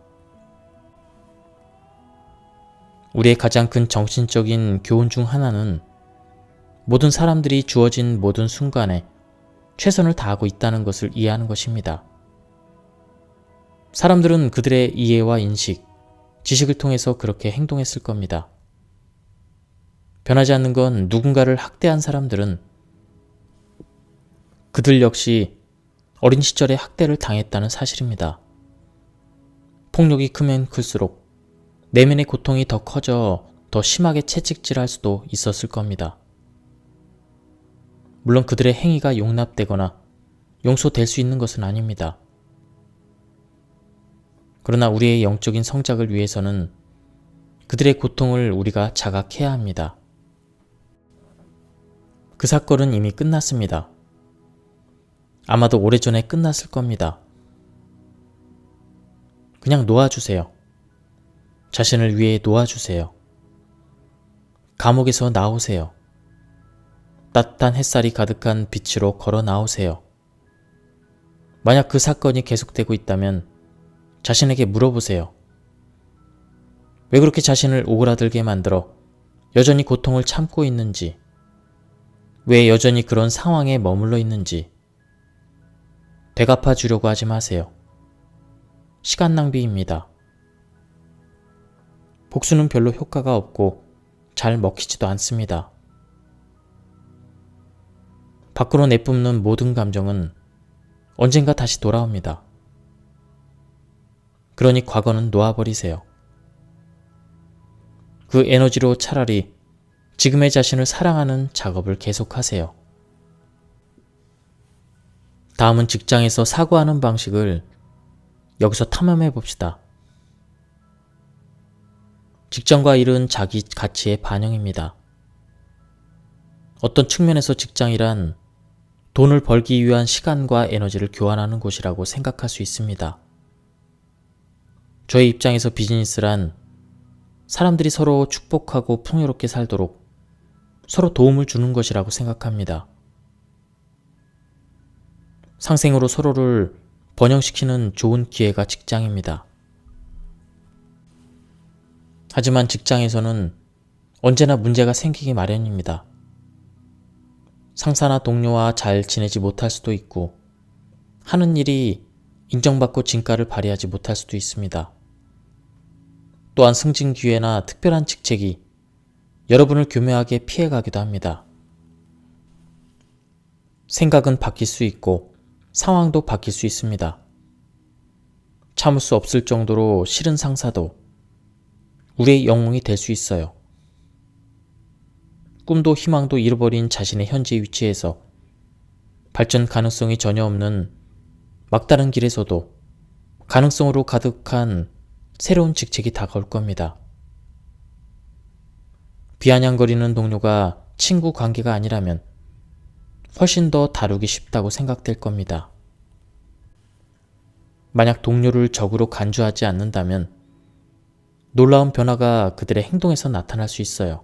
우리의 가장 큰 정신적인 교훈 중 하나는 모든 사람들이 주어진 모든 순간에 최선을 다하고 있다는 것을 이해하는 것입니다. 사람들은 그들의 이해와 인식, 지식을 통해서 그렇게 행동했을 겁니다. 변하지 않는 건 누군가를 학대한 사람들은 그들 역시 어린 시절에 학대를 당했다는 사실입니다. 폭력이 크면 클수록 내면의 고통이 더 커져 더 심하게 채찍질할 수도 있었을 겁니다. 물론 그들의 행위가 용납되거나 용서될 수 있는 것은 아닙니다. 그러나 우리의 영적인 성장을 위해서는 그들의 고통을 우리가 자각해야 합니다. 그 사건은 이미 끝났습니다. 아마도 오래전에 끝났을 겁니다. 그냥 놓아주세요. 자신을 위해 놓아주세요. 감옥에서 나오세요. 따뜻한 햇살이 가득한 빛으로 걸어 나오세요. 만약 그 사건이 계속되고 있다면 자신에게 물어보세요. 왜 그렇게 자신을 오그라들게 만들어 여전히 고통을 참고 있는지, 왜 여전히 그런 상황에 머물러 있는지. 되갚아 주려고 하지 마세요. 시간 낭비입니다. 복수는 별로 효과가 없고 잘 먹히지도 않습니다. 밖으로 내뿜는 모든 감정은 언젠가 다시 돌아옵니다. 그러니 과거는 놓아버리세요. 그 에너지로 차라리 지금의 자신을 사랑하는 작업을 계속하세요. 다음은 직장에서 사고하는 방식을 여기서 탐험해 봅시다. 직장과 일은 자기 가치의 반영입니다. 어떤 측면에서 직장이란 돈을 벌기 위한 시간과 에너지를 교환하는 곳이라고 생각할 수 있습니다. 저의 입장에서 비즈니스란 사람들이 서로 축복하고 풍요롭게 살도록 서로 도움을 주는 것이라고 생각합니다. 상생으로 서로를 번영시키는 좋은 기회가 직장입니다. 하지만 직장에서는 언제나 문제가 생기기 마련입니다. 상사나 동료와 잘 지내지 못할 수도 있고, 하는 일이 인정받고 진가를 발휘하지 못할 수도 있습니다. 또한 승진 기회나 특별한 직책이 여러분을 교묘하게 피해가기도 합니다. 생각은 바뀔 수 있고 상황도 바뀔 수 있습니다. 참을 수 없을 정도로 싫은 상사도 우리의 영웅이 될 수 있어요. 꿈도 희망도 잃어버린 자신의 현재 위치에서 발전 가능성이 전혀 없는 막다른 길에서도 가능성으로 가득한 새로운 직책이 다가올 겁니다. 비아냥거리는 동료가 친구 관계가 아니라면 훨씬 더 다루기 쉽다고 생각될 겁니다. 만약 동료를 적으로 간주하지 않는다면 놀라운 변화가 그들의 행동에서 나타날 수 있어요.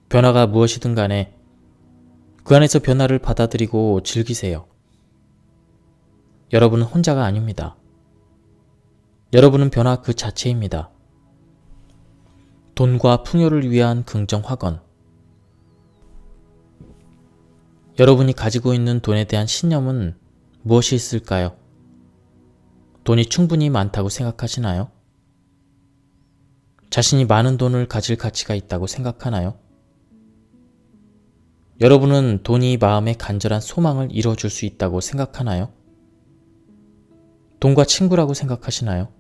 변화가 무엇이든 간에 그 안에서 변화를 받아들이고 즐기세요. 여러분은 혼자가 아닙니다. 여러분은 변화 그 자체입니다. 돈과 풍요를 위한 긍정 확언. 여러분이 가지고 있는 돈에 대한 신념은 무엇이 있을까요? 돈이 충분히 많다고 생각하시나요? 자신이 많은 돈을 가질 가치가 있다고 생각하나요? 여러분은 돈이 마음의 간절한 소망을 이뤄줄 수 있다고 생각하나요? 돈과 친구라고 생각하시나요?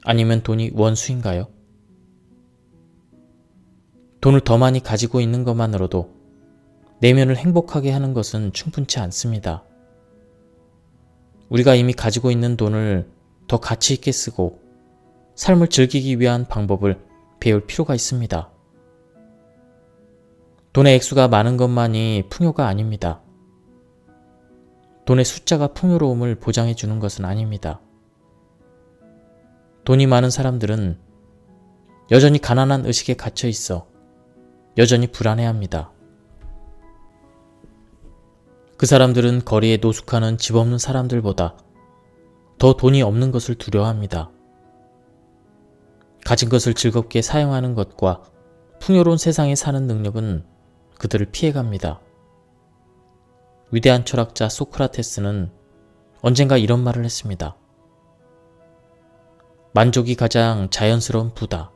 아니면 돈이 원수인가요? 돈을 더 많이 가지고 있는 것만으로도 내면을 행복하게 하는 것은 충분치 않습니다. 우리가 이미 가지고 있는 돈을 더 가치 있게 쓰고 삶을 즐기기 위한 방법을 배울 필요가 있습니다. 돈의 액수가 많은 것만이 풍요가 아닙니다. 돈의 숫자가 풍요로움을 보장해 주는 것은 아닙니다. 돈이 많은 사람들은 여전히 가난한 의식에 갇혀 있어 여전히 불안해합니다. 그 사람들은 거리에 노숙하는 집 없는 사람들보다 더 돈이 없는 것을 두려워합니다. 가진 것을 즐겁게 사용하는 것과 풍요로운 세상에 사는 능력은 그들을 피해갑니다. 위대한 철학자 소크라테스는 언젠가 이런 말을 했습니다. 만족이 가장 자연스러운 부다.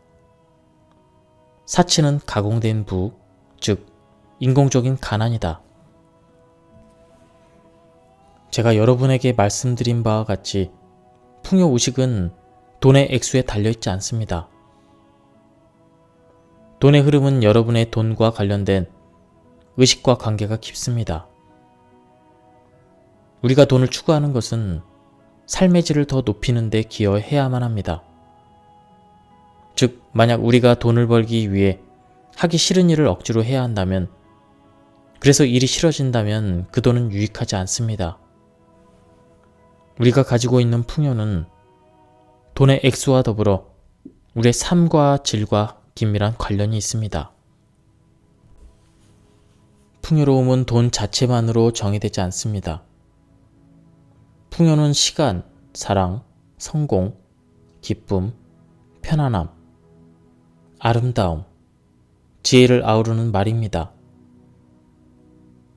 사치는 가공된 부, 즉 인공적인 가난이다. 제가 여러분에게 말씀드린 바와 같이 풍요의식은 돈의 액수에 달려있지 않습니다. 돈의 흐름은 여러분의 돈과 관련된 의식과 관계가 깊습니다. 우리가 돈을 추구하는 것은 삶의 질을 더 높이는 데 기여해야만 합니다. 즉, 만약 우리가 돈을 벌기 위해 하기 싫은 일을 억지로 해야 한다면, 그래서 일이 싫어진다면 그 돈은 유익하지 않습니다. 우리가 가지고 있는 풍요는 돈의 액수와 더불어 우리의 삶과 질과 긴밀한 관련이 있습니다. 풍요로움은 돈 자체만으로 정의되지 않습니다. 풍요는 시간, 사랑, 성공, 기쁨, 편안함, 아름다움, 지혜를 아우르는 말입니다.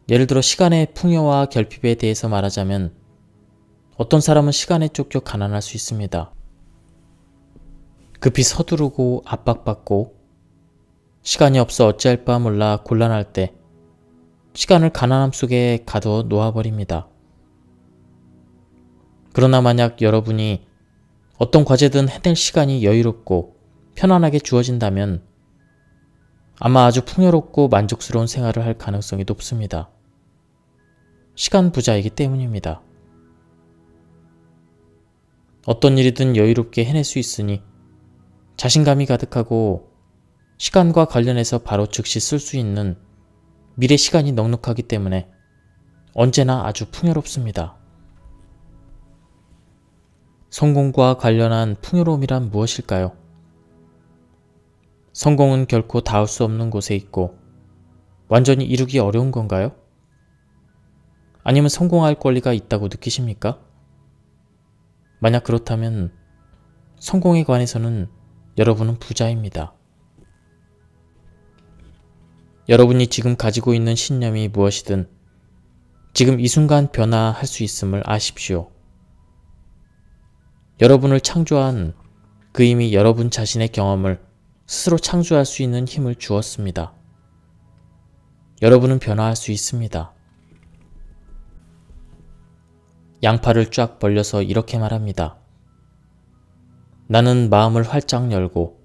예를 들어 시간의 풍요와 결핍에 대해서 말하자면 어떤 사람은 시간에 쫓겨 가난할 수 있습니다. 급히 서두르고 압박받고 시간이 없어 어찌할 바 몰라 곤란할 때 시간을 가난함 속에 가두어 놓아버립니다. 그러나 만약 여러분이 어떤 과제든 해낼 시간이 여유롭고 편안하게 주어진다면 아마 아주 풍요롭고 만족스러운 생활을 할 가능성이 높습니다. 시간 부자이기 때문입니다. 어떤 일이든 여유롭게 해낼 수 있으니 자신감이 가득하고 시간과 관련해서 바로 즉시 쓸 수 있는 미래 시간이 넉넉하기 때문에 언제나 아주 풍요롭습니다. 성공과 관련한 풍요로움이란 무엇일까요? 성공은 결코 닿을 수 없는 곳에 있고 완전히 이루기 어려운 건가요? 아니면 성공할 권리가 있다고 느끼십니까? 만약 그렇다면 성공에 관해서는 여러분은 부자입니다. 여러분이 지금 가지고 있는 신념이 무엇이든 지금 이 순간 변화할 수 있음을 아십시오. 여러분을 창조한 그 힘이 여러분 자신의 경험을 스스로 창조할 수 있는 힘을 주었습니다. 여러분은 변화할 수 있습니다. 양팔을 쫙 벌려서 이렇게 말합니다. 나는 마음을 활짝 열고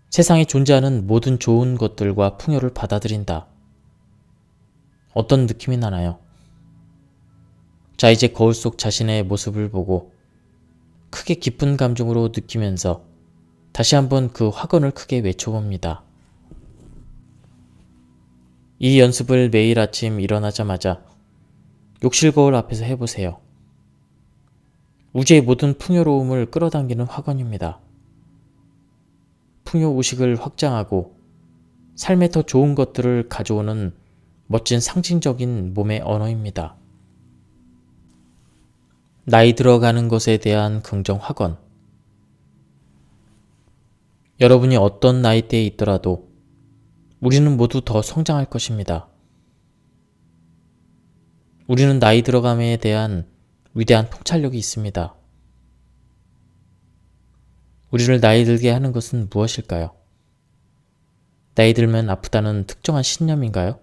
세상에 존재하는 모든 좋은 것들과 풍요를 받아들인다. 어떤 느낌이 나나요? 자, 이제 거울 속 자신의 모습을 보고 크게 기쁜 감정으로 느끼면서 다시 한번 그 확언을 크게 외쳐봅니다. 이 연습을 매일 아침 일어나자마자 욕실 거울 앞에서 해보세요. 우주의 모든 풍요로움을 끌어당기는 확언입니다. 풍요 의식을 확장하고 삶에 더 좋은 것들을 가져오는 멋진 상징적인 몸의 언어입니다. 나이 들어가는 것에 대한 긍정 확언. 여러분이 어떤 나이대에 있더라도 우리는 모두 더 성장할 것입니다. 우리는 나이 들어감에 대한 위대한 통찰력이 있습니다. 우리를 나이 들게 하는 것은 무엇일까요? 나이 들면 아프다는 특정한 신념인가요?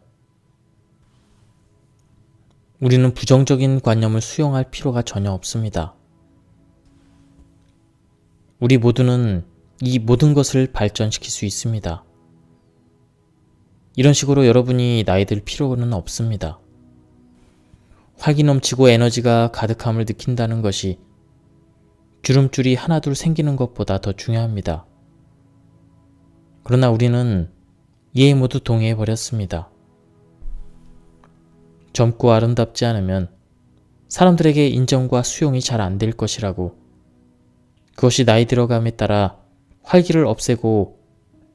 우리는 부정적인 관념을 수용할 필요가 전혀 없습니다. 우리 모두는 이 모든 것을 발전시킬 수 있습니다. 이런 식으로 여러분이 나이 들 필요는 없습니다. 활기 넘치고 에너지가 가득함을 느낀다는 것이 주름줄이 하나둘 생기는 것보다 더 중요합니다. 그러나 우리는 이에 모두 동의해버렸습니다. 젊고 아름답지 않으면 사람들에게 인정과 수용이 잘 안 될 것이라고, 그것이 나이 들어감에 따라 활기를 없애고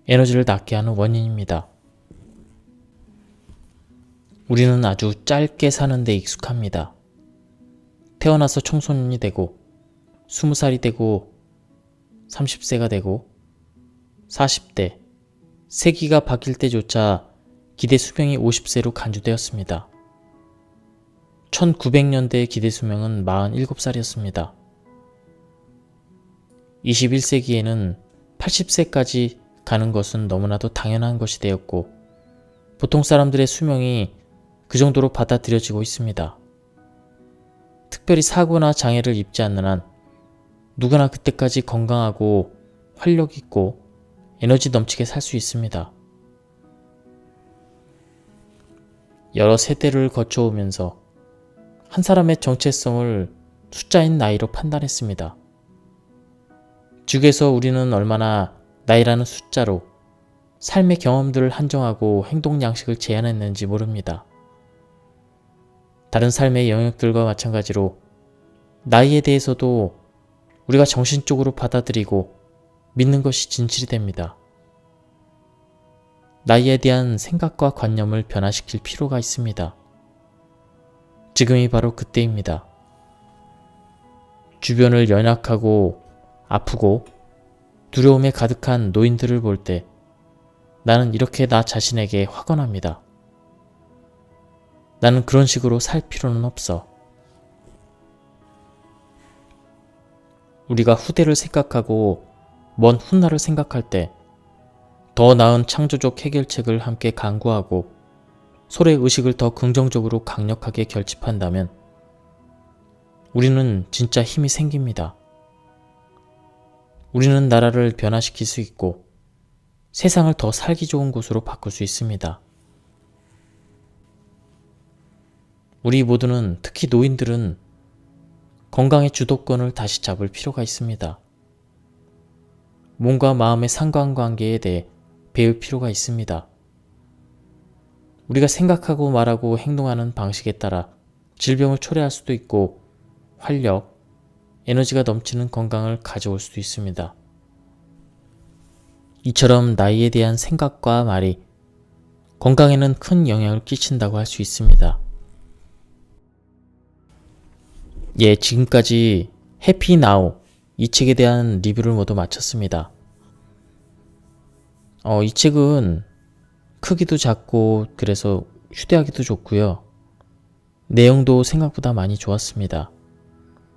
에너지를 낮게 하는 원인입니다. 우리는 아주 짧게 사는 데 익숙합니다. 태어나서 청소년이 되고 20살이 되고 30세가 되고 40대, 세기가 바뀔 때조차 기대 수명이 50세로 간주되었습니다. 1900년대의 기대 수명은 47살이었습니다. 21세기에는 80세까지 가는 것은 너무나도 당연한 것이 되었고, 보통 사람들의 수명이 그 정도로 받아들여지고 있습니다. 특별히 사고나 장애를 입지 않는 한 누구나 그때까지 건강하고 활력 있고 에너지 넘치게 살 수 있습니다. 여러 세대를 거쳐오면서 한 사람의 정체성을 숫자인 나이로 판단했습니다. 즉에서 우리는 얼마나 나이라는 숫자로 삶의 경험들을 한정하고 행동 양식을 제한했는지 모릅니다. 다른 삶의 영역들과 마찬가지로 나이에 대해서도 우리가 정신적으로 받아들이고 믿는 것이 진실이 됩니다. 나이에 대한 생각과 관념을 변화시킬 필요가 있습니다. 지금이 바로 그때입니다. 주변을 연약하고 아프고 두려움에 가득한 노인들을 볼 때 나는 이렇게 나 자신에게 확언합니다. 나는 그런 식으로 살 필요는 없어. 우리가 후대를 생각하고 먼 훗날을 생각할 때 더 나은 창조적 해결책을 함께 강구하고 서로의 의식을 더 긍정적으로 강력하게 결집한다면 우리는 진짜 힘이 생깁니다. 우리는 나라를 변화시킬 수 있고 세상을 더 살기 좋은 곳으로 바꿀 수 있습니다. 우리 모두는, 특히 노인들은 건강의 주도권을 다시 잡을 필요가 있습니다. 몸과 마음의 상관관계에 대해 배울 필요가 있습니다. 우리가 생각하고 말하고 행동하는 방식에 따라 질병을 초래할 수도 있고 활력, 에너지가 넘치는 건강을 가져올 수도 있습니다. 이처럼 나이에 대한 생각과 말이 건강에는 큰 영향을 끼친다고 할 수 있습니다. 지금까지 해피 나우 이 책에 대한 리뷰를 모두 마쳤습니다. 이 책은 크기도 작고 그래서 휴대하기도 좋고요. 내용도 생각보다 많이 좋았습니다.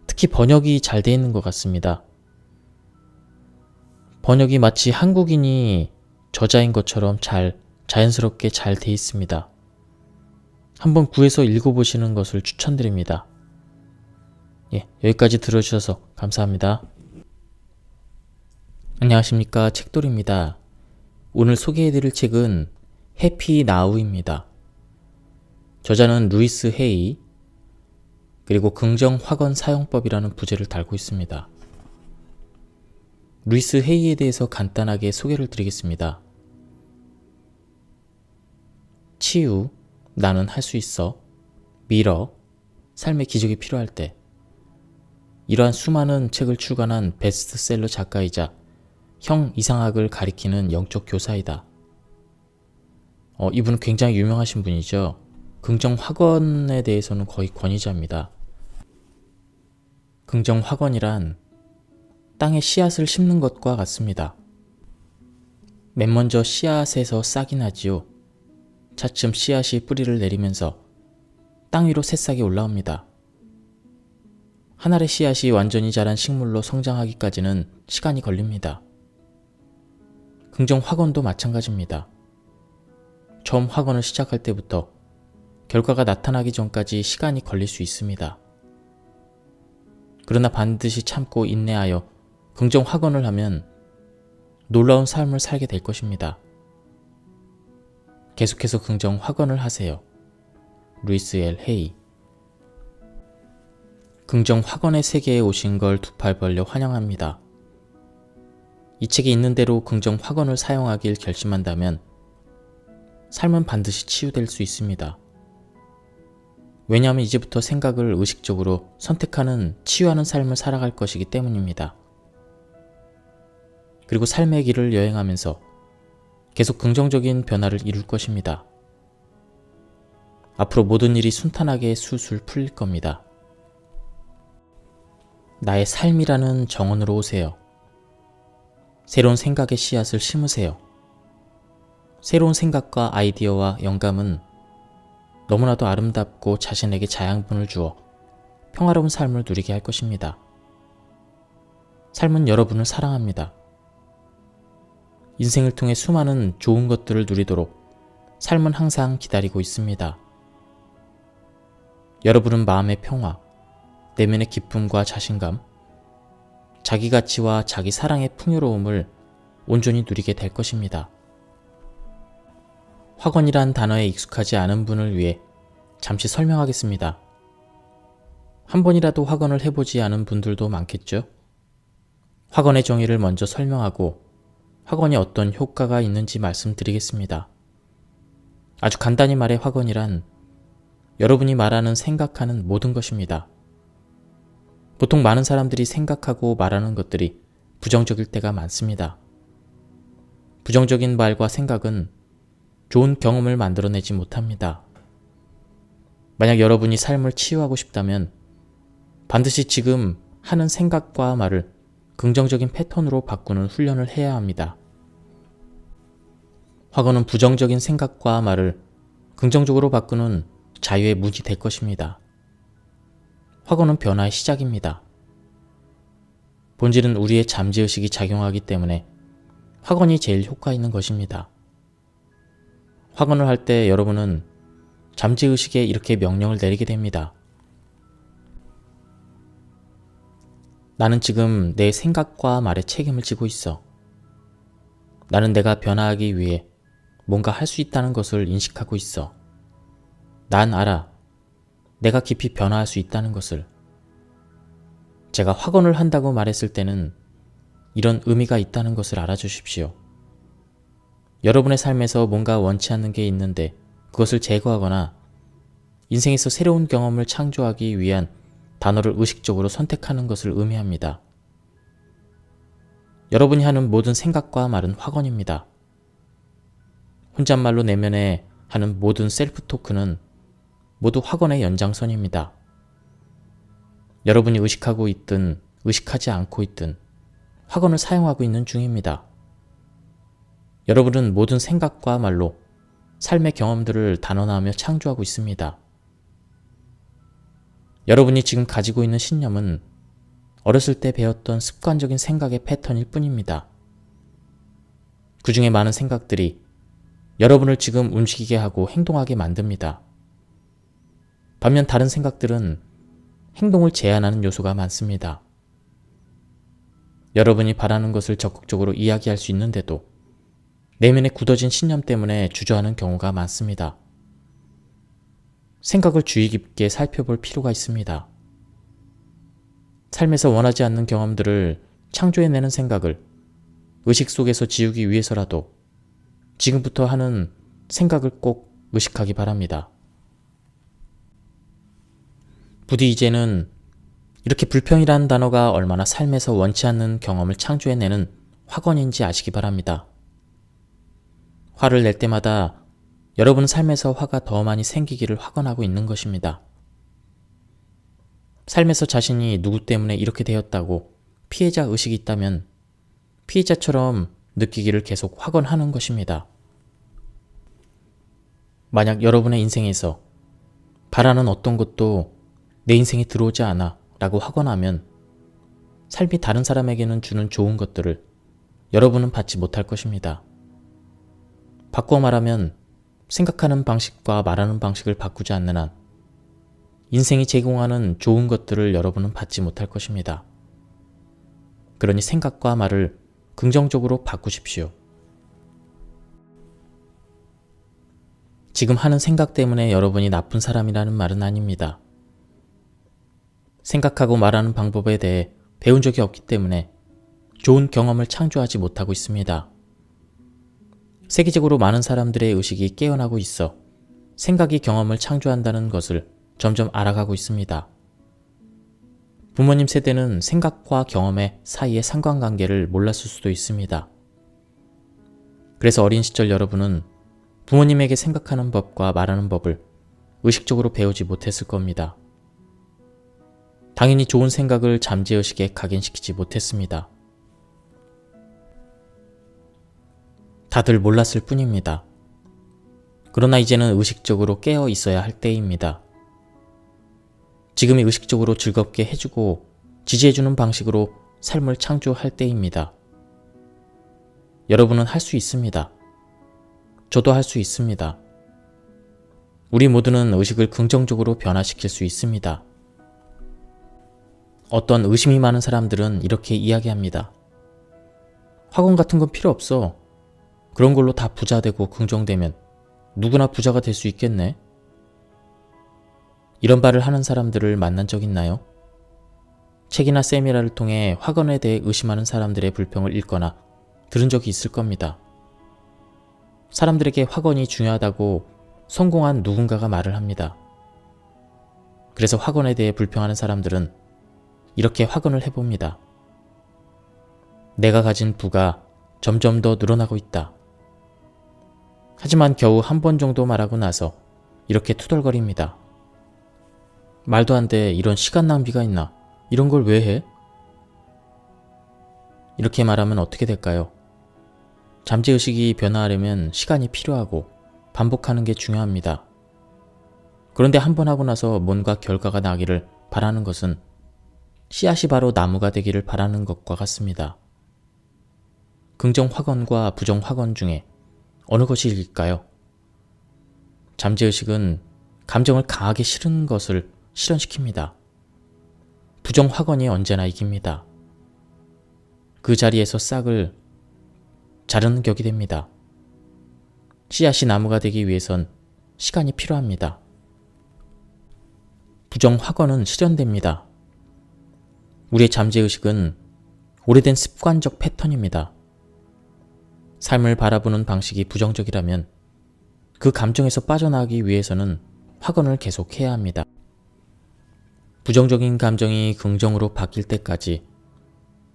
특히 번역이 잘 되어 있는 것 같습니다. 번역이 마치 한국인이 저자인 것처럼 자연스럽게 잘 되어 있습니다. 한번 구해서 읽어보시는 것을 추천드립니다. 여기까지 들어주셔서 감사합니다. 안녕하십니까, 책돌이입니다. 오늘 소개해드릴 책은 해피 나우입니다. 저자는 루이스 헤이, 그리고 긍정 확언 사용법이라는 부제를 달고 있습니다. 루이스 헤이에 대해서 간단하게 소개를 드리겠습니다. 치유, 나는 할 수 있어, 미러, 삶의 기적이 필요할 때, 이러한 수많은 책을 출간한 베스트셀러 작가이자 형 이상학을 가리키는 영적 교사이다. 이분은 굉장히 유명하신 분이죠. 긍정 확언에 대해서는 거의 권위자입니다. 긍정 확언이란 땅에 씨앗을 심는 것과 같습니다. 맨 먼저 씨앗에서 싹이 나지요. 차츰 씨앗이 뿌리를 내리면서 땅 위로 새싹이 올라옵니다. 한 알의 씨앗이 완전히 자란 식물로 성장하기까지는 시간이 걸립니다. 긍정 확언도 마찬가지입니다. 처음 확언을 시작할 때부터 결과가 나타나기 전까지 시간이 걸릴 수 있습니다. 그러나 반드시 참고 인내하여 긍정 확언을 하면 놀라운 삶을 살게 될 것입니다. 계속해서 긍정 확언을 하세요. 루이스 엘 헤이. 긍정 확언의 세계에 오신 걸 두 팔 벌려 환영합니다. 이 책에 있는 대로 긍정 확언을 사용하길 결심한다면 삶은 반드시 치유될 수 있습니다. 왜냐하면 이제부터 생각을 의식적으로 선택하는 치유하는 삶을 살아갈 것이기 때문입니다. 그리고 삶의 길을 여행하면서 계속 긍정적인 변화를 이룰 것입니다. 앞으로 모든 일이 순탄하게 술술 풀릴 겁니다. 나의 삶이라는 정원으로 오세요. 새로운 생각의 씨앗을 심으세요. 새로운 생각과 아이디어와 영감은 너무나도 아름답고 자신에게 자양분을 주어 평화로운 삶을 누리게 할 것입니다. 삶은 여러분을 사랑합니다. 인생을 통해 수많은 좋은 것들을 누리도록 삶은 항상 기다리고 있습니다. 여러분은 마음의 평화, 내면의 기쁨과 자신감, 자기 가치와 자기 사랑의 풍요로움을 온전히 누리게 될 것입니다. 확언이란 단어에 익숙하지 않은 분을 위해 잠시 설명하겠습니다. 한 번이라도 확언을 해보지 않은 분들도 많겠죠? 확언의 정의를 먼저 설명하고 확언이 어떤 효과가 있는지 말씀드리겠습니다. 아주 간단히 말해 확언이란 여러분이 말하는 생각하는 모든 것입니다. 보통 많은 사람들이 생각하고 말하는 것들이 부정적일 때가 많습니다. 부정적인 말과 생각은 좋은 경험을 만들어내지 못합니다. 만약 여러분이 삶을 치유하고 싶다면 반드시 지금 하는 생각과 말을 긍정적인 패턴으로 바꾸는 훈련을 해야 합니다. 확언은 부정적인 생각과 말을 긍정적으로 바꾸는 자유의 문이 될 것입니다. 확언은 변화의 시작입니다. 본질은 우리의 잠재의식이 작용하기 때문에 확언이 제일 효과 있는 것입니다. 확언을 할 때 여러분은 잠재의식에 이렇게 명령을 내리게 됩니다. 나는 지금 내 생각과 말에 책임을 지고 있어. 나는 내가 변화하기 위해 뭔가 할 수 있다는 것을 인식하고 있어. 난 알아. 내가 깊이 변화할 수 있다는 것을. 제가 확언을 한다고 말했을 때는 이런 의미가 있다는 것을 알아주십시오. 여러분의 삶에서 뭔가 원치 않는 게 있는데 그것을 제거하거나 인생에서 새로운 경험을 창조하기 위한 단어를 의식적으로 선택하는 것을 의미합니다. 여러분이 하는 모든 생각과 말은 확언입니다. 혼잣말로 내면에 하는 모든 셀프 토크는 모두 확언의 연장선입니다. 여러분이 의식하고 있든 의식하지 않고 있든 확언을 사용하고 있는 중입니다. 여러분은 모든 생각과 말로 삶의 경험들을 단언하며 창조하고 있습니다. 여러분이 지금 가지고 있는 신념은 어렸을 때 배웠던 습관적인 생각의 패턴일 뿐입니다. 그 중에 많은 생각들이 여러분을 지금 움직이게 하고 행동하게 만듭니다. 반면 다른 생각들은 행동을 제한하는 요소가 많습니다. 여러분이 바라는 것을 적극적으로 이야기할 수 있는데도 내면에 굳어진 신념 때문에 주저하는 경우가 많습니다. 생각을 주의 깊게 살펴볼 필요가 있습니다. 삶에서 원하지 않는 경험들을 창조해내는 생각을 의식 속에서 지우기 위해서라도 지금부터 하는 생각을 꼭 의식하기 바랍니다. 부디 이제는 이렇게 불평이라는 단어가 얼마나 삶에서 원치 않는 경험을 창조해내는 화건인지 아시기 바랍니다. 화를 낼 때마다 여러분 삶에서 화가 더 많이 생기기를 화건하고 있는 것입니다. 삶에서 자신이 누구 때문에 이렇게 되었다고 피해자 의식이 있다면 피해자처럼 느끼기를 계속 화건하는 것입니다. 만약 여러분의 인생에서 바라는 어떤 것도 내 인생에 들어오지 않아 라고 화건하면 삶이 다른 사람에게는 주는 좋은 것들을 여러분은 받지 못할 것입니다. 바꾸어 말하면 생각하는 방식과 말하는 방식을 바꾸지 않는 한 인생이 제공하는 좋은 것들을 여러분은 받지 못할 것입니다. 그러니 생각과 말을 긍정적으로 바꾸십시오. 지금 하는 생각 때문에 여러분이 나쁜 사람이라는 말은 아닙니다. 생각하고 말하는 방법에 대해 배운 적이 없기 때문에 좋은 경험을 창조하지 못하고 있습니다. 세계적으로 많은 사람들의 의식이 깨어나고 있어 생각이 경험을 창조한다는 것을 점점 알아가고 있습니다. 부모님 세대는 생각과 경험의 사이의 상관관계를 몰랐을 수도 있습니다. 그래서 어린 시절 여러분은 부모님에게 생각하는 법과 말하는 법을 의식적으로 배우지 못했을 겁니다. 당연히 좋은 생각을 잠재의식에 각인시키지 못했습니다. 다들 몰랐을 뿐입니다. 그러나 이제는 의식적으로 깨어 있어야 할 때입니다. 지금이 의식적으로 즐겁게 해주고 지지해주는 방식으로 삶을 창조할 때입니다. 여러분은 할 수 있습니다. 저도 할 수 있습니다. 우리 모두는 의식을 긍정적으로 변화시킬 수 있습니다. 어떤 의심이 많은 사람들은 이렇게 이야기합니다. 학원 같은 건 필요 없어. 그런 걸로 다 부자 되고 긍정되면 누구나 부자가 될 수 있겠네. 이런 말을 하는 사람들을 만난 적 있나요? 책이나 세미나를 통해 학원에 대해 의심하는 사람들의 불평을 읽거나 들은 적이 있을 겁니다. 사람들에게 학원이 중요하다고 성공한 누군가가 말을 합니다. 그래서 학원에 대해 불평하는 사람들은 이렇게 확언을 해봅니다. 내가 가진 부가 점점 더 늘어나고 있다. 하지만 겨우 한 번 정도 말하고 나서 이렇게 투덜거립니다. 말도 안 돼. 이런 시간 낭비가 있나? 이런 걸 왜 해? 이렇게 말하면 어떻게 될까요? 잠재의식이 변화하려면 시간이 필요하고 반복하는 게 중요합니다. 그런데 한 번 하고 나서 뭔가 결과가 나기를 바라는 것은 씨앗이 바로 나무가 되기를 바라는 것과 같습니다. 긍정 확언과 부정 확언 중에 어느 것이 이길까요? 잠재의식은 감정을 강하게 싫은 것을 실현시킵니다. 부정 확언이 언제나 이깁니다. 그 자리에서 싹을 자르는 격이 됩니다. 씨앗이 나무가 되기 위해선 시간이 필요합니다. 부정 확언은 실현됩니다. 우리의 잠재의식은 오래된 습관적 패턴입니다. 삶을 바라보는 방식이 부정적이라면 그 감정에서 빠져나가기 위해서는 확언을 계속해야 합니다. 부정적인 감정이 긍정으로 바뀔 때까지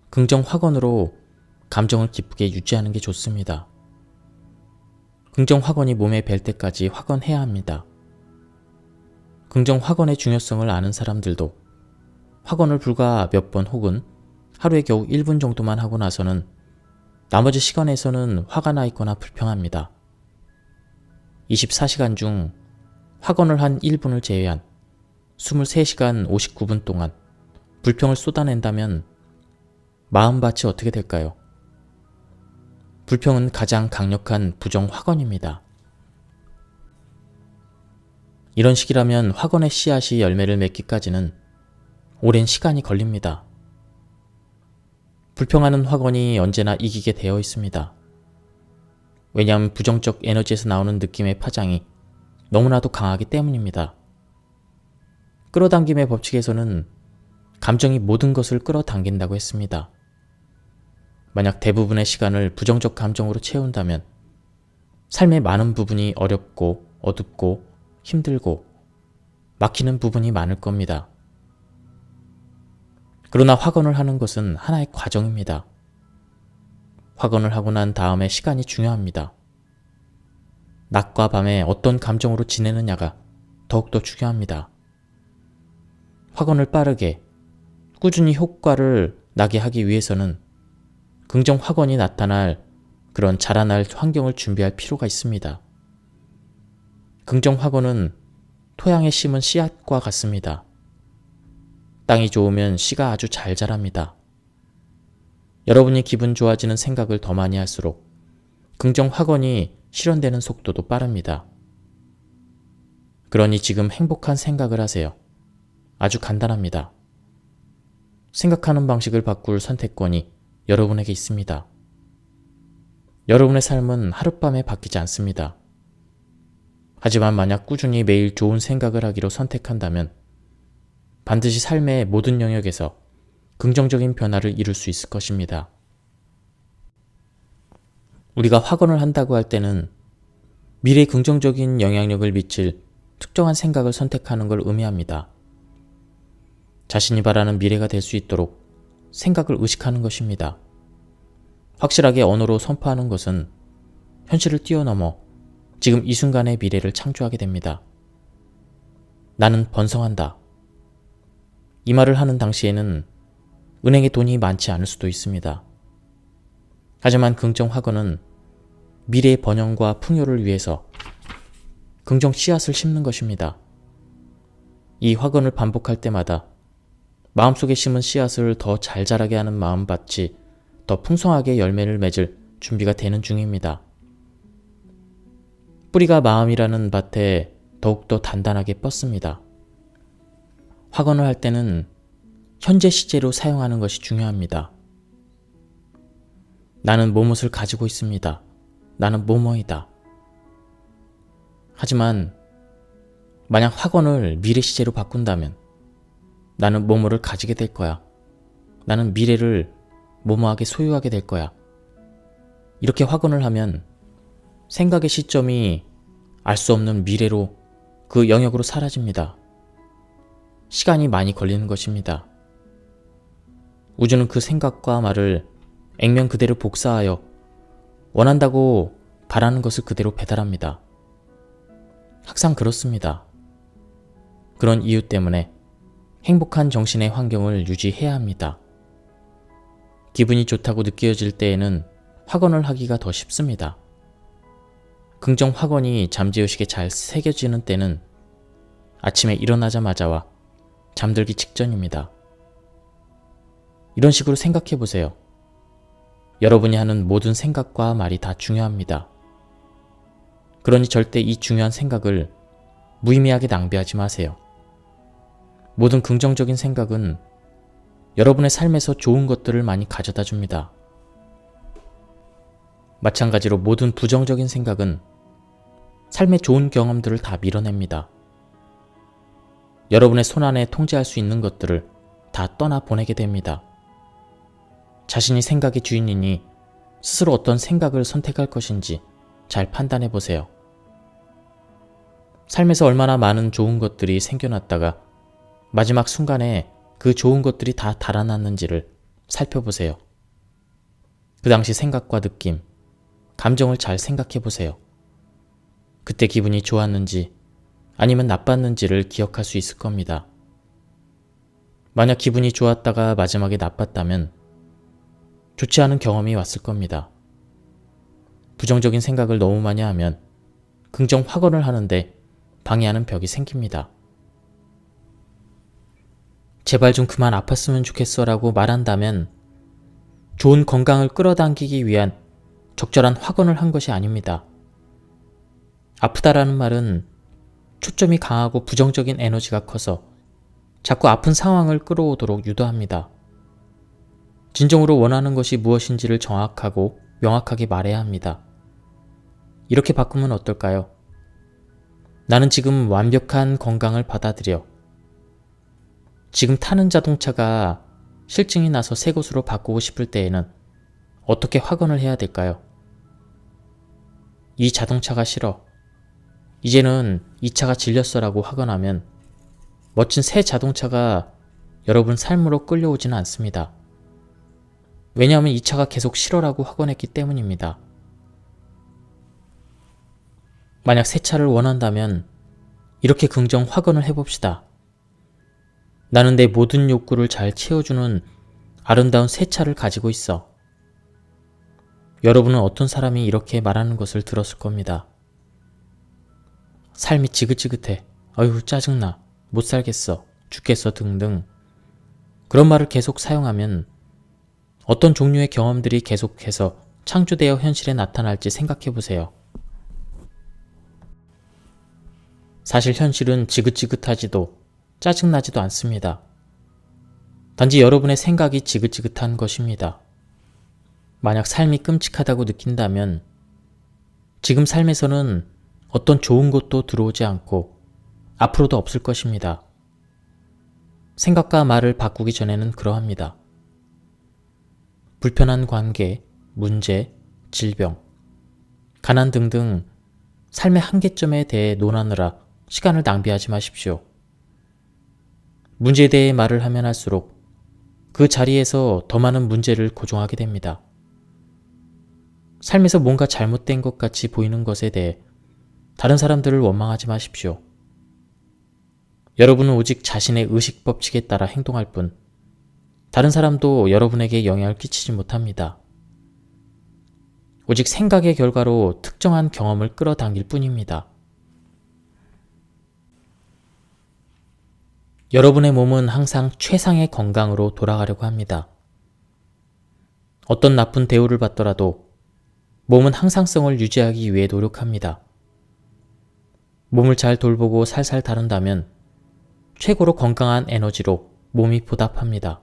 긍정 확언으로 감정을 기쁘게 유지하는 게 좋습니다. 긍정 확언이 몸에 뵐 때까지 확언해야 합니다. 긍정 확언의 중요성을 아는 사람들도 확언을 불과 몇 번 혹은 하루에 겨우 1분 정도만 하고 나서는 나머지 시간에서는 화가 나 있거나 불평합니다. 24시간 중 확언을 한 1분을 제외한 23시간 59분 동안 불평을 쏟아낸다면 마음밭이 어떻게 될까요? 불평은 가장 강력한 부정 확언입니다. 이런 식이라면 확언의 씨앗이 열매를 맺기까지는 오랜 시간이 걸립니다. 불평하는 확언이 언제나 이기게 되어 있습니다. 왜냐하면 부정적 에너지에서 나오는 느낌의 파장이 너무나도 강하기 때문입니다. 끌어당김의 법칙에서는 감정이 모든 것을 끌어당긴다고 했습니다. 만약 대부분의 시간을 부정적 감정으로 채운다면 삶의 많은 부분이 어렵고 어둡고 힘들고 막히는 부분이 많을 겁니다. 그러나 확언을 하는 것은 하나의 과정입니다. 확언을 하고 난 다음에 시간이 중요합니다. 낮과 밤에 어떤 감정으로 지내느냐가 더욱더 중요합니다. 확언을 빠르게, 꾸준히 효과를 나게 하기 위해서는 긍정 확언이 나타날 그런 자라날 환경을 준비할 필요가 있습니다. 긍정 확언은 토양에 심은 씨앗과 같습니다. 땅이 좋으면 씨가 아주 잘 자랍니다. 여러분이 기분 좋아지는 생각을 더 많이 할수록 긍정 확언이 실현되는 속도도 빠릅니다. 그러니 지금 행복한 생각을 하세요. 아주 간단합니다. 생각하는 방식을 바꿀 선택권이 여러분에게 있습니다. 여러분의 삶은 하룻밤에 바뀌지 않습니다. 하지만 만약 꾸준히 매일 좋은 생각을 하기로 선택한다면 반드시 삶의 모든 영역에서 긍정적인 변화를 이룰 수 있을 것입니다. 우리가 확언을 한다고 할 때는 미래에 긍정적인 영향력을 미칠 특정한 생각을 선택하는 걸 의미합니다. 자신이 바라는 미래가 될 수 있도록 생각을 의식하는 것입니다. 확실하게 언어로 선포하는 것은 현실을 뛰어넘어 지금 이 순간의 미래를 창조하게 됩니다. 나는 번성한다. 이 말을 하는 당시에는 은행에 돈이 많지 않을 수도 있습니다. 하지만 긍정 확언은 미래의 번영과 풍요를 위해서 긍정 씨앗을 심는 것입니다. 이 확언을 반복할 때마다 마음속에 심은 씨앗을 더 잘 자라게 하는 마음밭이 더 풍성하게 열매를 맺을 준비가 되는 중입니다. 뿌리가 마음이라는 밭에 더욱더 단단하게 뻗습니다. 확언을 할 때는 현재 시제로 사용하는 것이 중요합니다. 나는 무엇을 가지고 있습니다. 나는 뭐뭐이다. 하지만 만약 확언을 미래 시제로 바꾼다면 나는 뭐뭐를 가지게 될 거야. 나는 미래를 뭐뭐하게 소유하게 될 거야. 이렇게 확언을 하면 생각의 시점이 알 수 없는 미래로 그 영역으로 사라집니다. 시간이 많이 걸리는 것입니다. 우주는 그 생각과 말을 액면 그대로 복사하여 원한다고 바라는 것을 그대로 배달합니다. 항상 그렇습니다. 그런 이유 때문에 행복한 정신의 환경을 유지해야 합니다. 기분이 좋다고 느껴질 때에는 확언을 하기가 더 쉽습니다. 긍정 확언이 잠재의식에 잘 새겨지는 때는 아침에 일어나자마자와 잠들기 직전입니다. 이런 식으로 생각해 보세요. 여러분이 하는 모든 생각과 말이 다 중요합니다. 그러니 절대 이 중요한 생각을 무의미하게 낭비하지 마세요. 모든 긍정적인 생각은 여러분의 삶에서 좋은 것들을 많이 가져다 줍니다. 마찬가지로 모든 부정적인 생각은 삶의 좋은 경험들을 다 밀어냅니다. 여러분의 손안에 통제할 수 있는 것들을 다 떠나보내게 됩니다. 자신이 생각의 주인이니 스스로 어떤 생각을 선택할 것인지 잘 판단해 보세요. 삶에서 얼마나 많은 좋은 것들이 생겨났다가 마지막 순간에 그 좋은 것들이 다 달아났는지를 살펴보세요. 그 당시 생각과 느낌, 감정을 잘 생각해 보세요. 그때 기분이 좋았는지 아니면 나빴는지를 기억할 수 있을 겁니다. 만약 기분이 좋았다가 마지막에 나빴다면 좋지 않은 경험이 왔을 겁니다. 부정적인 생각을 너무 많이 하면 긍정 확언을 하는데 방해하는 벽이 생깁니다. 제발 좀 그만 아팠으면 좋겠어 라고 말한다면 좋은 건강을 끌어당기기 위한 적절한 확언을 한 것이 아닙니다. 아프다라는 말은 초점이 강하고 부정적인 에너지가 커서 자꾸 아픈 상황을 끌어오도록 유도합니다. 진정으로 원하는 것이 무엇인지를 정확하고 명확하게 말해야 합니다. 이렇게 바꾸면 어떨까요? 나는 지금 완벽한 건강을 받아들여. 지금 타는 자동차가 실증이 나서 새 것으로 바꾸고 싶을 때에는 어떻게 확언을 해야 될까요? 이 자동차가 싫어. 이제는 이 차가 질렸어라고 확언하면 멋진 새 자동차가 여러분 삶으로 끌려오지는 않습니다. 왜냐하면 이 차가 계속 싫어라고 확언했기 때문입니다. 만약 새 차를 원한다면 이렇게 긍정 확언을 해봅시다. 나는 내 모든 욕구를 잘 채워주는 아름다운 새 차를 가지고 있어. 여러분은 어떤 사람이 이렇게 말하는 것을 들었을 겁니다. 삶이 지긋지긋해. 어휴, 짜증나. 못 살겠어. 죽겠어 등등. 그런 말을 계속 사용하면 어떤 종류의 경험들이 계속해서 창조되어 현실에 나타날지 생각해보세요. 사실 현실은 지긋지긋하지도 짜증나지도 않습니다. 단지 여러분의 생각이 지긋지긋한 것입니다. 만약 삶이 끔찍하다고 느낀다면 지금 삶에서는 어떤 좋은 것도 들어오지 않고 앞으로도 없을 것입니다. 생각과 말을 바꾸기 전에는 그러합니다. 불편한 관계, 문제, 질병, 가난 등등 삶의 한계점에 대해 논하느라 시간을 낭비하지 마십시오. 문제에 대해 말을 하면 할수록 그 자리에서 더 많은 문제를 고정하게 됩니다. 삶에서 뭔가 잘못된 것 같이 보이는 것에 대해 다른 사람들을 원망하지 마십시오. 여러분은 오직 자신의 의식 법칙에 따라 행동할 뿐 다른 사람도 여러분에게 영향을 끼치지 못합니다. 오직 생각의 결과로 특정한 경험을 끌어당길 뿐입니다. 여러분의 몸은 항상 최상의 건강으로 돌아가려고 합니다. 어떤 나쁜 대우를 받더라도 몸은 항상성을 유지하기 위해 노력합니다. 몸을 잘 돌보고 살살 다룬다면 최고로 건강한 에너지로 몸이 보답합니다.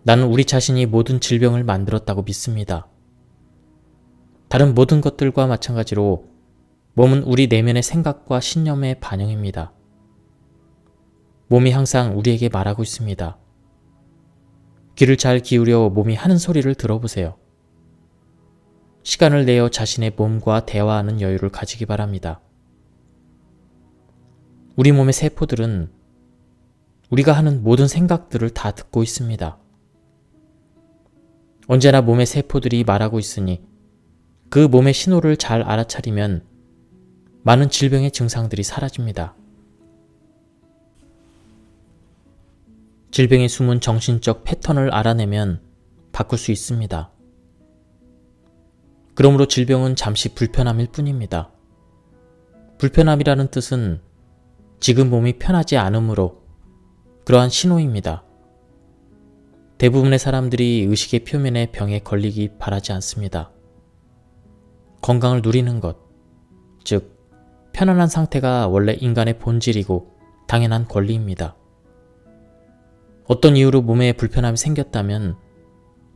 나는 우리 자신이 모든 질병을 만들었다고 믿습니다. 다른 모든 것들과 마찬가지로 몸은 우리 내면의 생각과 신념의 반영입니다. 몸이 항상 우리에게 말하고 있습니다. 귀를 잘 기울여 몸이 하는 소리를 들어보세요. 시간을 내어 자신의 몸과 대화하는 여유를 가지기 바랍니다. 우리 몸의 세포들은 우리가 하는 모든 생각들을 다 듣고 있습니다. 언제나 몸의 세포들이 말하고 있으니 그 몸의 신호를 잘 알아차리면 많은 질병의 증상들이 사라집니다. 질병의 숨은 정신적 패턴을 알아내면 바꿀 수 있습니다. 그러므로 질병은 잠시 불편함일 뿐입니다. 불편함이라는 뜻은 지금 몸이 편하지 않으므로 그러한 신호입니다. 대부분의 사람들이 의식의 표면에 병에 걸리기 바라지 않습니다. 건강을 누리는 것, 즉 편안한 상태가 원래 인간의 본질이고 당연한 권리입니다. 어떤 이유로 몸에 불편함이 생겼다면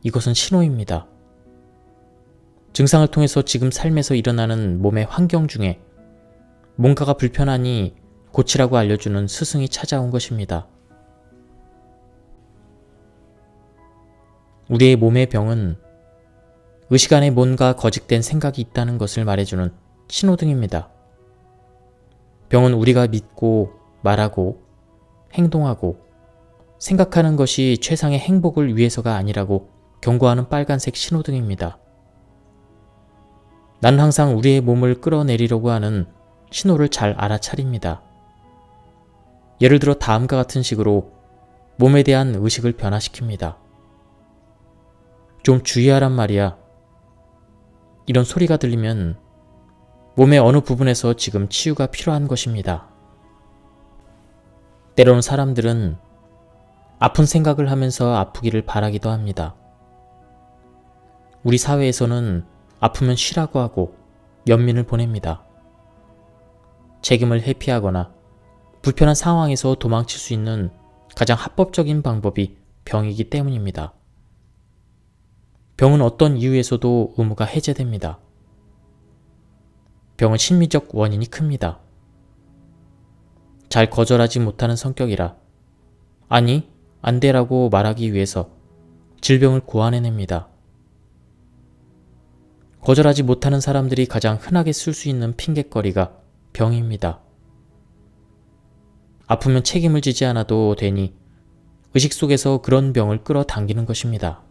이것은 신호입니다. 증상을 통해서 지금 삶에서 일어나는 몸의 환경 중에 뭔가가 불편하니 고치라고 알려주는 스승이 찾아온 것입니다. 우리의 몸의 병은 의식 안에 뭔가 거짓된 생각이 있다는 것을 말해주는 신호등입니다. 병은 우리가 믿고 말하고 행동하고 생각하는 것이 최상의 행복을 위해서가 아니라고 경고하는 빨간색 신호등입니다. 나는 항상 우리의 몸을 끌어내리려고 하는 신호를 잘 알아차립니다. 예를 들어 다음과 같은 식으로 몸에 대한 의식을 변화시킵니다. 좀 주의하란 말이야. 이런 소리가 들리면 몸의 어느 부분에서 지금 치유가 필요한 것입니다. 때로는 사람들은 아픈 생각을 하면서 아프기를 바라기도 합니다. 우리 사회에서는 아프면 쉬라고 하고 연민을 보냅니다. 책임을 회피하거나 불편한 상황에서 도망칠 수 있는 가장 합법적인 방법이 병이기 때문입니다. 병은 어떤 이유에서도 의무가 해제됩니다. 병은 심리적 원인이 큽니다. 잘 거절하지 못하는 성격이라 아니, 안 돼라고 말하기 위해서 질병을 고안해냅니다. 거절하지 못하는 사람들이 가장 흔하게 쓸 수 있는 핑곗거리가 병입니다. 아프면 책임을 지지 않아도 되니 의식 속에서 그런 병을 끌어당기는 것입니다.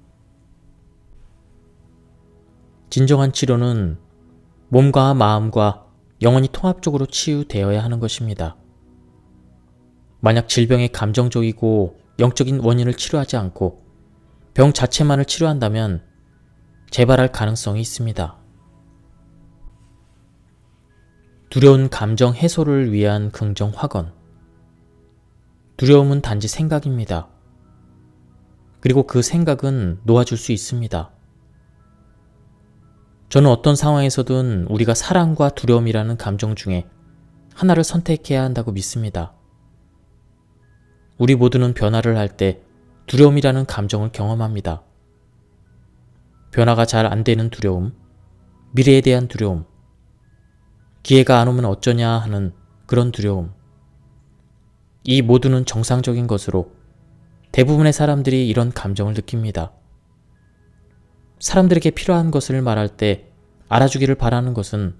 진정한 치료는 몸과 마음과 영혼이 통합적으로 치유되어야 하는 것입니다. 만약 질병의 감정적이고 영적인 원인을 치료하지 않고 병 자체만을 치료한다면 재발할 가능성이 있습니다. 두려운 감정 해소를 위한 긍정 확언. 두려움은 단지 생각입니다. 그리고 그 생각은 놓아줄 수 있습니다. 저는 어떤 상황에서든 우리가 사랑과 두려움이라는 감정 중에 하나를 선택해야 한다고 믿습니다. 우리 모두는 변화를 할 때 두려움이라는 감정을 경험합니다. 변화가 잘 안 되는 두려움, 미래에 대한 두려움, 기회가 안 오면 어쩌냐 하는 그런 두려움. 이 모두는 정상적인 것으로 대부분의 사람들이 이런 감정을 느낍니다. 사람들에게 필요한 것을 말할 때 알아주기를 바라는 것은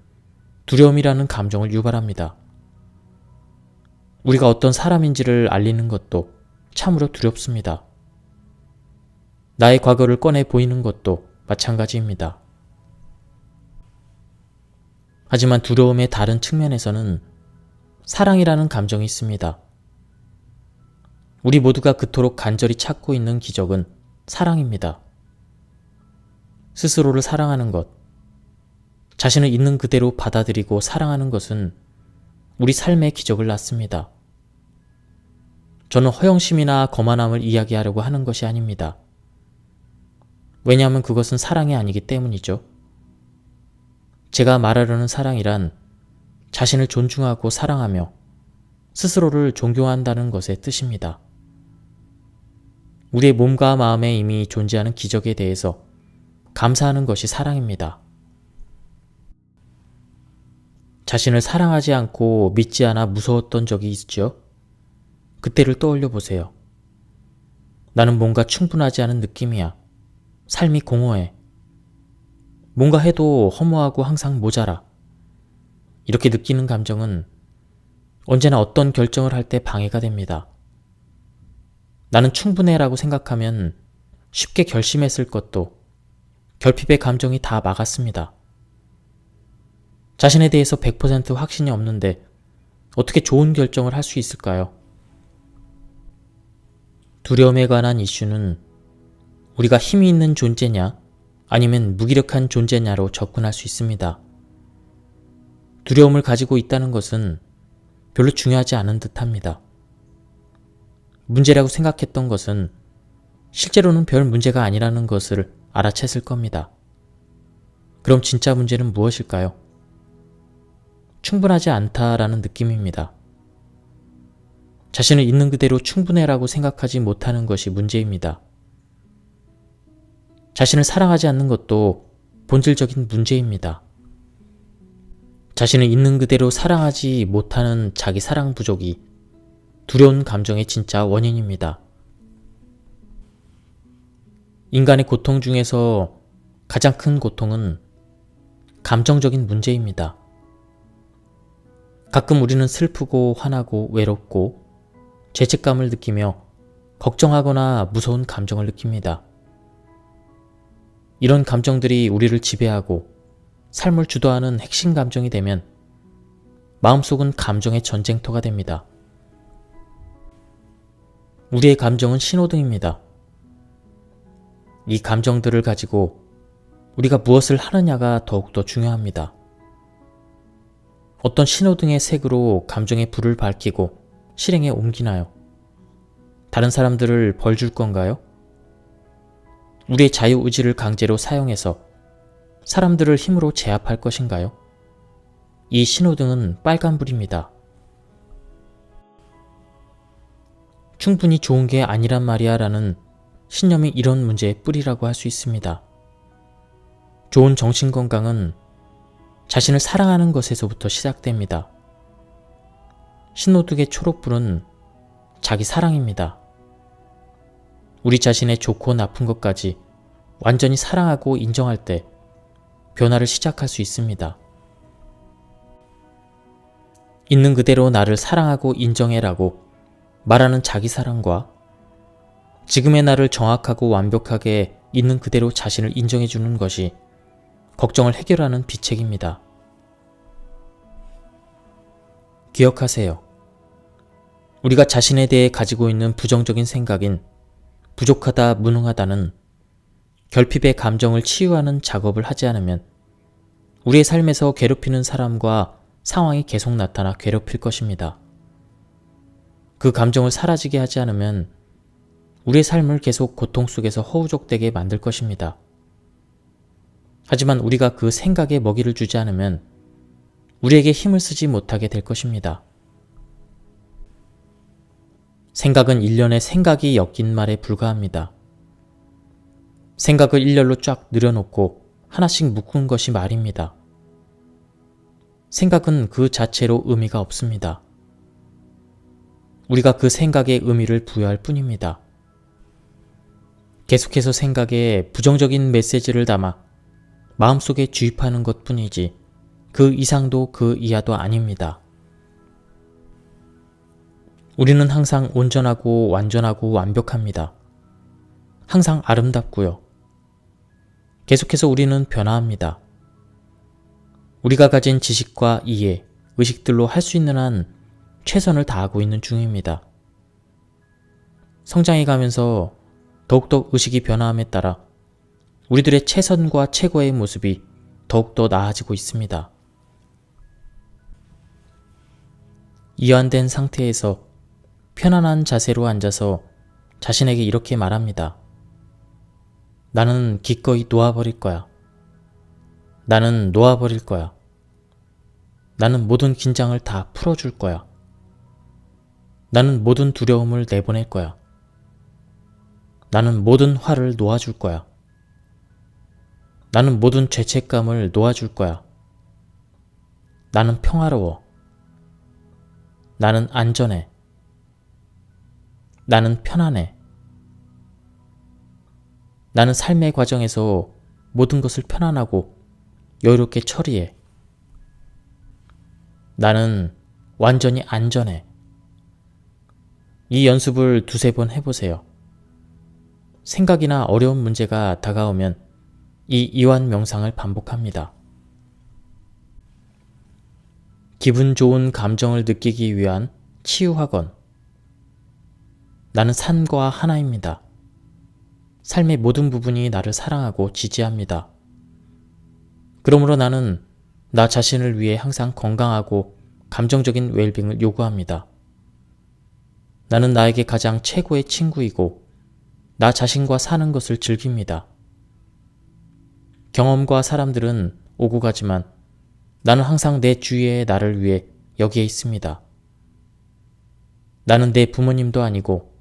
두려움이라는 감정을 유발합니다. 우리가 어떤 사람인지를 알리는 것도 참으로 두렵습니다. 나의 과거를 꺼내 보이는 것도 마찬가지입니다. 하지만 두려움의 다른 측면에서는 사랑이라는 감정이 있습니다. 우리 모두가 그토록 간절히 찾고 있는 기적은 사랑입니다. 스스로를 사랑하는 것, 자신을 있는 그대로 받아들이고 사랑하는 것은 우리 삶의 기적을 낳습니다. 저는 허영심이나 거만함을 이야기하려고 하는 것이 아닙니다. 왜냐하면 그것은 사랑이 아니기 때문이죠. 제가 말하려는 사랑이란 자신을 존중하고 사랑하며 스스로를 존경한다는 것의 뜻입니다. 우리의 몸과 마음에 이미 존재하는 기적에 대해서 감사하는 것이 사랑입니다. 자신을 사랑하지 않고 믿지 않아 무서웠던 적이 있죠? 그때를 떠올려 보세요. 나는 뭔가 충분하지 않은 느낌이야. 삶이 공허해. 뭔가 해도 허무하고 항상 모자라. 이렇게 느끼는 감정은 언제나 어떤 결정을 할 때 방해가 됩니다. 나는 충분해라고 생각하면 쉽게 결심했을 것도 결핍의 감정이 다 막았습니다. 자신에 대해서 100% 확신이 없는데 어떻게 좋은 결정을 할 수 있을까요? 두려움에 관한 이슈는 우리가 힘이 있는 존재냐 아니면 무기력한 존재냐로 접근할 수 있습니다. 두려움을 가지고 있다는 것은 별로 중요하지 않은 듯합니다. 문제라고 생각했던 것은 실제로는 별 문제가 아니라는 것을 알아챘을 겁니다. 그럼 진짜 문제는 무엇일까요? 충분하지 않다라는 느낌입니다. 자신을 있는 그대로 충분해라고 생각하지 못하는 것이 문제입니다. 자신을 사랑하지 않는 것도 본질적인 문제입니다. 자신을 있는 그대로 사랑하지 못하는 자기 사랑 부족이 두려운 감정의 진짜 원인입니다. 인간의 고통 중에서 가장 큰 고통은 감정적인 문제입니다. 가끔 우리는 슬프고 화나고 외롭고 죄책감을 느끼며 걱정하거나 무서운 감정을 느낍니다. 이런 감정들이 우리를 지배하고 삶을 주도하는 핵심 감정이 되면 마음속은 감정의 전쟁터가 됩니다. 우리의 감정은 신호등입니다. 이 감정들을 가지고 우리가 무엇을 하느냐가 더욱더 중요합니다. 어떤 신호등의 색으로 감정의 불을 밝히고 실행에 옮기나요? 다른 사람들을 벌 줄 건가요? 우리의 자유의지를 강제로 사용해서 사람들을 힘으로 제압할 것인가요? 이 신호등은 빨간불입니다. 충분히 좋은 게 아니란 말이야 라는 신념이 이런 문제의 뿌리라고 할 수 있습니다. 좋은 정신건강은 자신을 사랑하는 것에서부터 시작됩니다. 신호등의 초록불은 자기 사랑입니다. 우리 자신의 좋고 나쁜 것까지 완전히 사랑하고 인정할 때 변화를 시작할 수 있습니다. 있는 그대로 나를 사랑하고 인정해라고 말하는 자기 사랑과 지금의 나를 정확하고 완벽하게 있는 그대로 자신을 인정해 주는 것이 걱정을 해결하는 비책입니다. 기억하세요. 우리가 자신에 대해 가지고 있는 부정적인 생각인 부족하다, 무능하다는 결핍의 감정을 치유하는 작업을 하지 않으면 우리의 삶에서 괴롭히는 사람과 상황이 계속 나타나 괴롭힐 것입니다. 그 감정을 사라지게 하지 않으면 우리의 삶을 계속 고통 속에서 허우적대게 만들 것입니다. 하지만 우리가 그 생각에 먹이를 주지 않으면 우리에게 힘을 쓰지 못하게 될 것입니다. 생각은 일련의 생각이 엮인 말에 불과합니다. 생각을 일렬로 쫙 늘여놓고 하나씩 묶은 것이 말입니다. 생각은 그 자체로 의미가 없습니다. 우리가 그 생각에 의미를 부여할 뿐입니다. 계속해서 생각에 부정적인 메시지를 담아 마음속에 주입하는 것 뿐이지 그 이상도 그 이하도 아닙니다. 우리는 항상 온전하고 완전하고 완벽합니다. 항상 아름답고요. 계속해서 우리는 변화합니다. 우리가 가진 지식과 이해, 의식들로 할 수 있는 한 최선을 다하고 있는 중입니다. 성장해 가면서 더욱더 의식이 변화함에 따라 우리들의 최선과 최고의 모습이 더욱더 나아지고 있습니다. 이완된 상태에서 편안한 자세로 앉아서 자신에게 이렇게 말합니다. 나는 기꺼이 놓아버릴 거야. 나는 놓아버릴 거야. 나는 모든 긴장을 다 풀어줄 거야. 나는 모든 두려움을 내보낼 거야. 나는 모든 화를 놓아줄 거야. 나는 모든 죄책감을 놓아줄 거야. 나는 평화로워. 나는 안전해. 나는 편안해. 나는 삶의 과정에서 모든 것을 편안하고 여유롭게 처리해. 나는 완전히 안전해. 이 연습을 두세 번 해보세요. 생각이나 어려운 문제가 다가오면 이 이완 명상을 반복합니다. 기분 좋은 감정을 느끼기 위한 치유학원. 나는 산과 하나입니다. 삶의 모든 부분이 나를 사랑하고 지지합니다. 그러므로 나는 나 자신을 위해 항상 건강하고 감정적인 웰빙을 요구합니다. 나는 나에게 가장 최고의 친구이고 나 자신과 사는 것을 즐깁니다. 경험과 사람들은 오고 가지만 나는 항상 내 주위에 나를 위해 여기에 있습니다. 나는 내 부모님도 아니고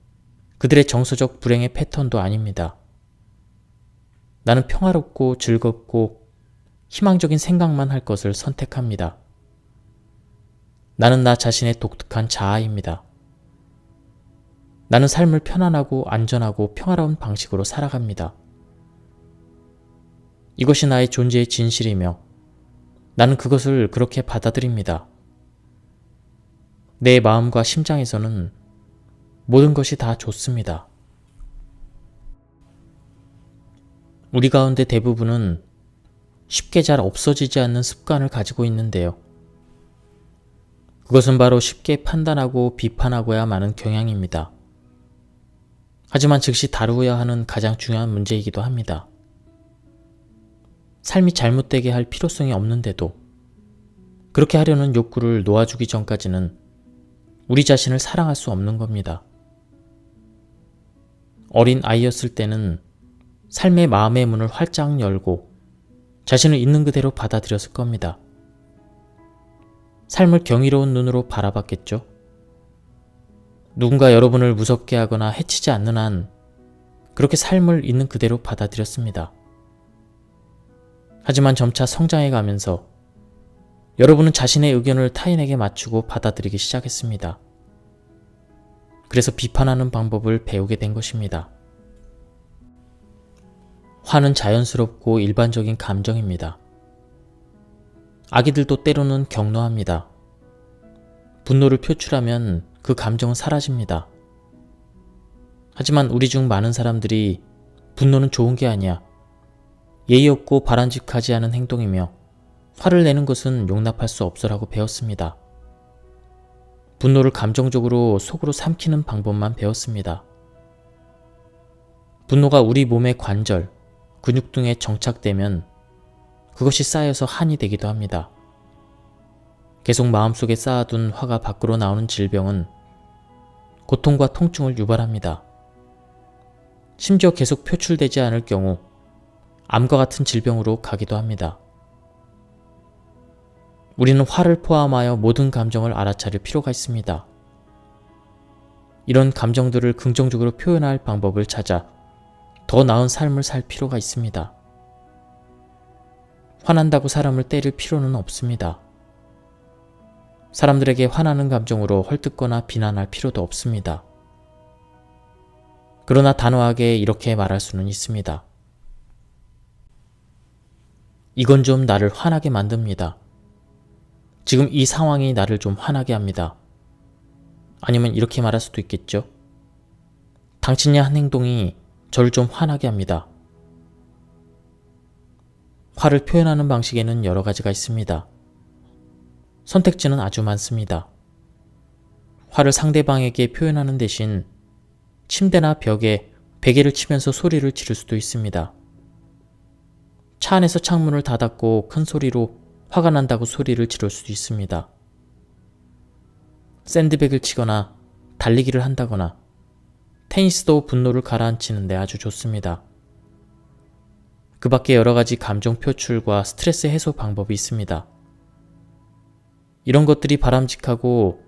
그들의 정서적 불행의 패턴도 아닙니다. 나는 평화롭고 즐겁고 희망적인 생각만 할 것을 선택합니다. 나는 나 자신의 독특한 자아입니다. 나는 삶을 편안하고 안전하고 평화로운 방식으로 살아갑니다. 이것이 나의 존재의 진실이며 나는 그것을 그렇게 받아들입니다. 내 마음과 심장에서는 모든 것이 다 좋습니다. 우리 가운데 대부분은 쉽게 잘 없어지지 않는 습관을 가지고 있는데요. 그것은 바로 쉽게 판단하고 비판하고야 마는 경향입니다. 하지만 즉시 다루어야 하는 가장 중요한 문제이기도 합니다. 삶이 잘못되게 할 필요성이 없는데도 그렇게 하려는 욕구를 놓아주기 전까지는 우리 자신을 사랑할 수 없는 겁니다. 어린 아이였을 때는 삶의 마음의 문을 활짝 열고 자신을 있는 그대로 받아들였을 겁니다. 삶을 경이로운 눈으로 바라봤겠죠. 누군가 여러분을 무섭게 하거나 해치지 않는 한 그렇게 삶을 있는 그대로 받아들였습니다. 하지만 점차 성장해 가면서 여러분은 자신의 의견을 타인에게 맞추고 받아들이기 시작했습니다. 그래서 비판하는 방법을 배우게 된 것입니다. 화는 자연스럽고 일반적인 감정입니다. 아기들도 때로는 격노합니다. 분노를 표출하면 그 감정은 사라집니다. 하지만 우리 중 많은 사람들이 분노는 좋은 게 아니야, 예의 없고 바람직하지 않은 행동이며 화를 내는 것은 용납할 수 없어라고 배웠습니다. 분노를 감정적으로 속으로 삼키는 방법만 배웠습니다. 분노가 우리 몸의 관절, 근육 등에 정착되면 그것이 쌓여서 한이 되기도 합니다. 계속 마음속에 쌓아둔 화가 밖으로 나오는 질병은 고통과 통증을 유발합니다. 심지어 계속 표출되지 않을 경우 암과 같은 질병으로 가기도 합니다. 우리는 화를 포함하여 모든 감정을 알아차릴 필요가 있습니다. 이런 감정들을 긍정적으로 표현할 방법을 찾아 더 나은 삶을 살 필요가 있습니다. 화난다고 사람을 때릴 필요는 없습니다. 사람들에게 화나는 감정으로 헐뜯거나 비난할 필요도 없습니다. 그러나 단호하게 이렇게 말할 수는 있습니다. 이건 좀 나를 화나게 만듭니다. 지금 이 상황이 나를 좀 화나게 합니다. 아니면 이렇게 말할 수도 있겠죠. 당신의 한 행동이 저를 좀 화나게 합니다. 화를 표현하는 방식에는 여러 가지가 있습니다. 선택지는 아주 많습니다. 화를 상대방에게 표현하는 대신 침대나 벽에 베개를 치면서 소리를 지를 수도 있습니다. 차 안에서 창문을 닫았고 큰 소리로 화가 난다고 소리를 지를 수도 있습니다. 샌드백을 치거나 달리기를 한다거나 테니스도 분노를 가라앉히는데 아주 좋습니다. 그 밖에 여러 가지 감정 표출과 스트레스 해소 방법이 있습니다. 이런 것들이 바람직하고